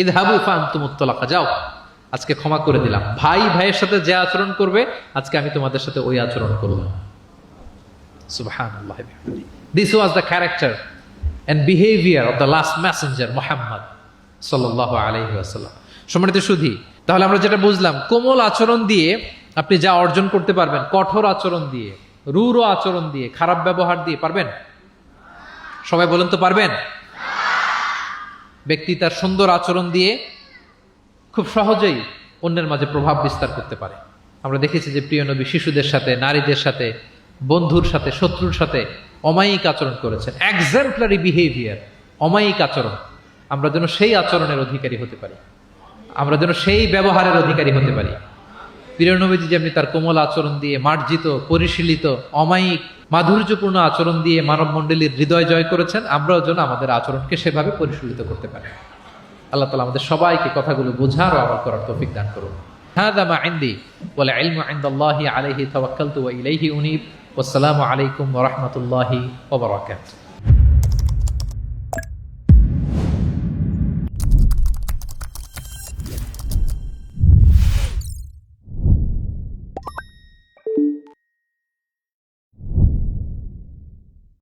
ইযহাবু ফাআনতুমুত তালাকা, যাও, আজকে ক্ষমা করে দিলাম। ভাই ভাইয়ের সাথে যে আচরণ করবে, আজকে আমি তোমাদের সাথে ওই আচরণ করব। সুবহানাল্লাহ। This was the character and behaviour of the last messenger Muhammad সাল্লাল্লাহু আলাইহি ওয়াসাল্লাম। সম্মানিত সুধী, তাহলে আমরা যেটা বুঝলাম, কোমল আচরণ দিয়ে আপনি যা অর্জন করতে পারবেন, কঠোর আচরণ দিয়ে, রূঢ় আচরণ দিয়ে, খারাপ ব্যবহার দিয়ে পারবেন? সবাই বলেন তো পারবেন? ব্যক্তি তার সুন্দর আচরণ দিয়ে খুব সহজেই অন্যের মাঝে প্রভাব বিস্তার করতে পারে। আমরা দেখেছি যে প্রিয় নবী শিশুদের সাথে, নারীদের সাথে, বন্ধুর সাথে, শত্রুর সাথে অমায়িক আচরণ করেছেন। এক্সাম্পলারি বিহেভিয়ার, অমায়িক আচরণ। আমরা যেন সেই আচরণের অধিকারী হতে পারি, আমরা যেন সেই ব্যবহারের অধিকারী হতে পারি। প্রিয় নবীজি যেমনি তার কোমল আচরণ দিয়ে, মার্জিত, পরিশীলিত, অমায়িক, মাধুর্যপূর্ণ আচরণ দিয়ে মানব মণ্ডলীর হৃদয় জয় করেছেন, আমরাও যেন আমাদের আচরণকে সেভাবে পরিশীলিত করতে পারি। আল্লাহ তাআলা আমাদের সবাইকে কথাগুলো বোঝার ও আমল করার তৌফিক দান করুন। হাযা মা ইনদি ওয়াল ইলমু ইনদাল্লাহি আলাইহি তাওয়াক্কালতু ওয়া ইলাইহি উনীব। ওয়াসসালামু আলাইকুম ওয়া রাহমাতুল্লাহি ওয়া বারাকাতুহু।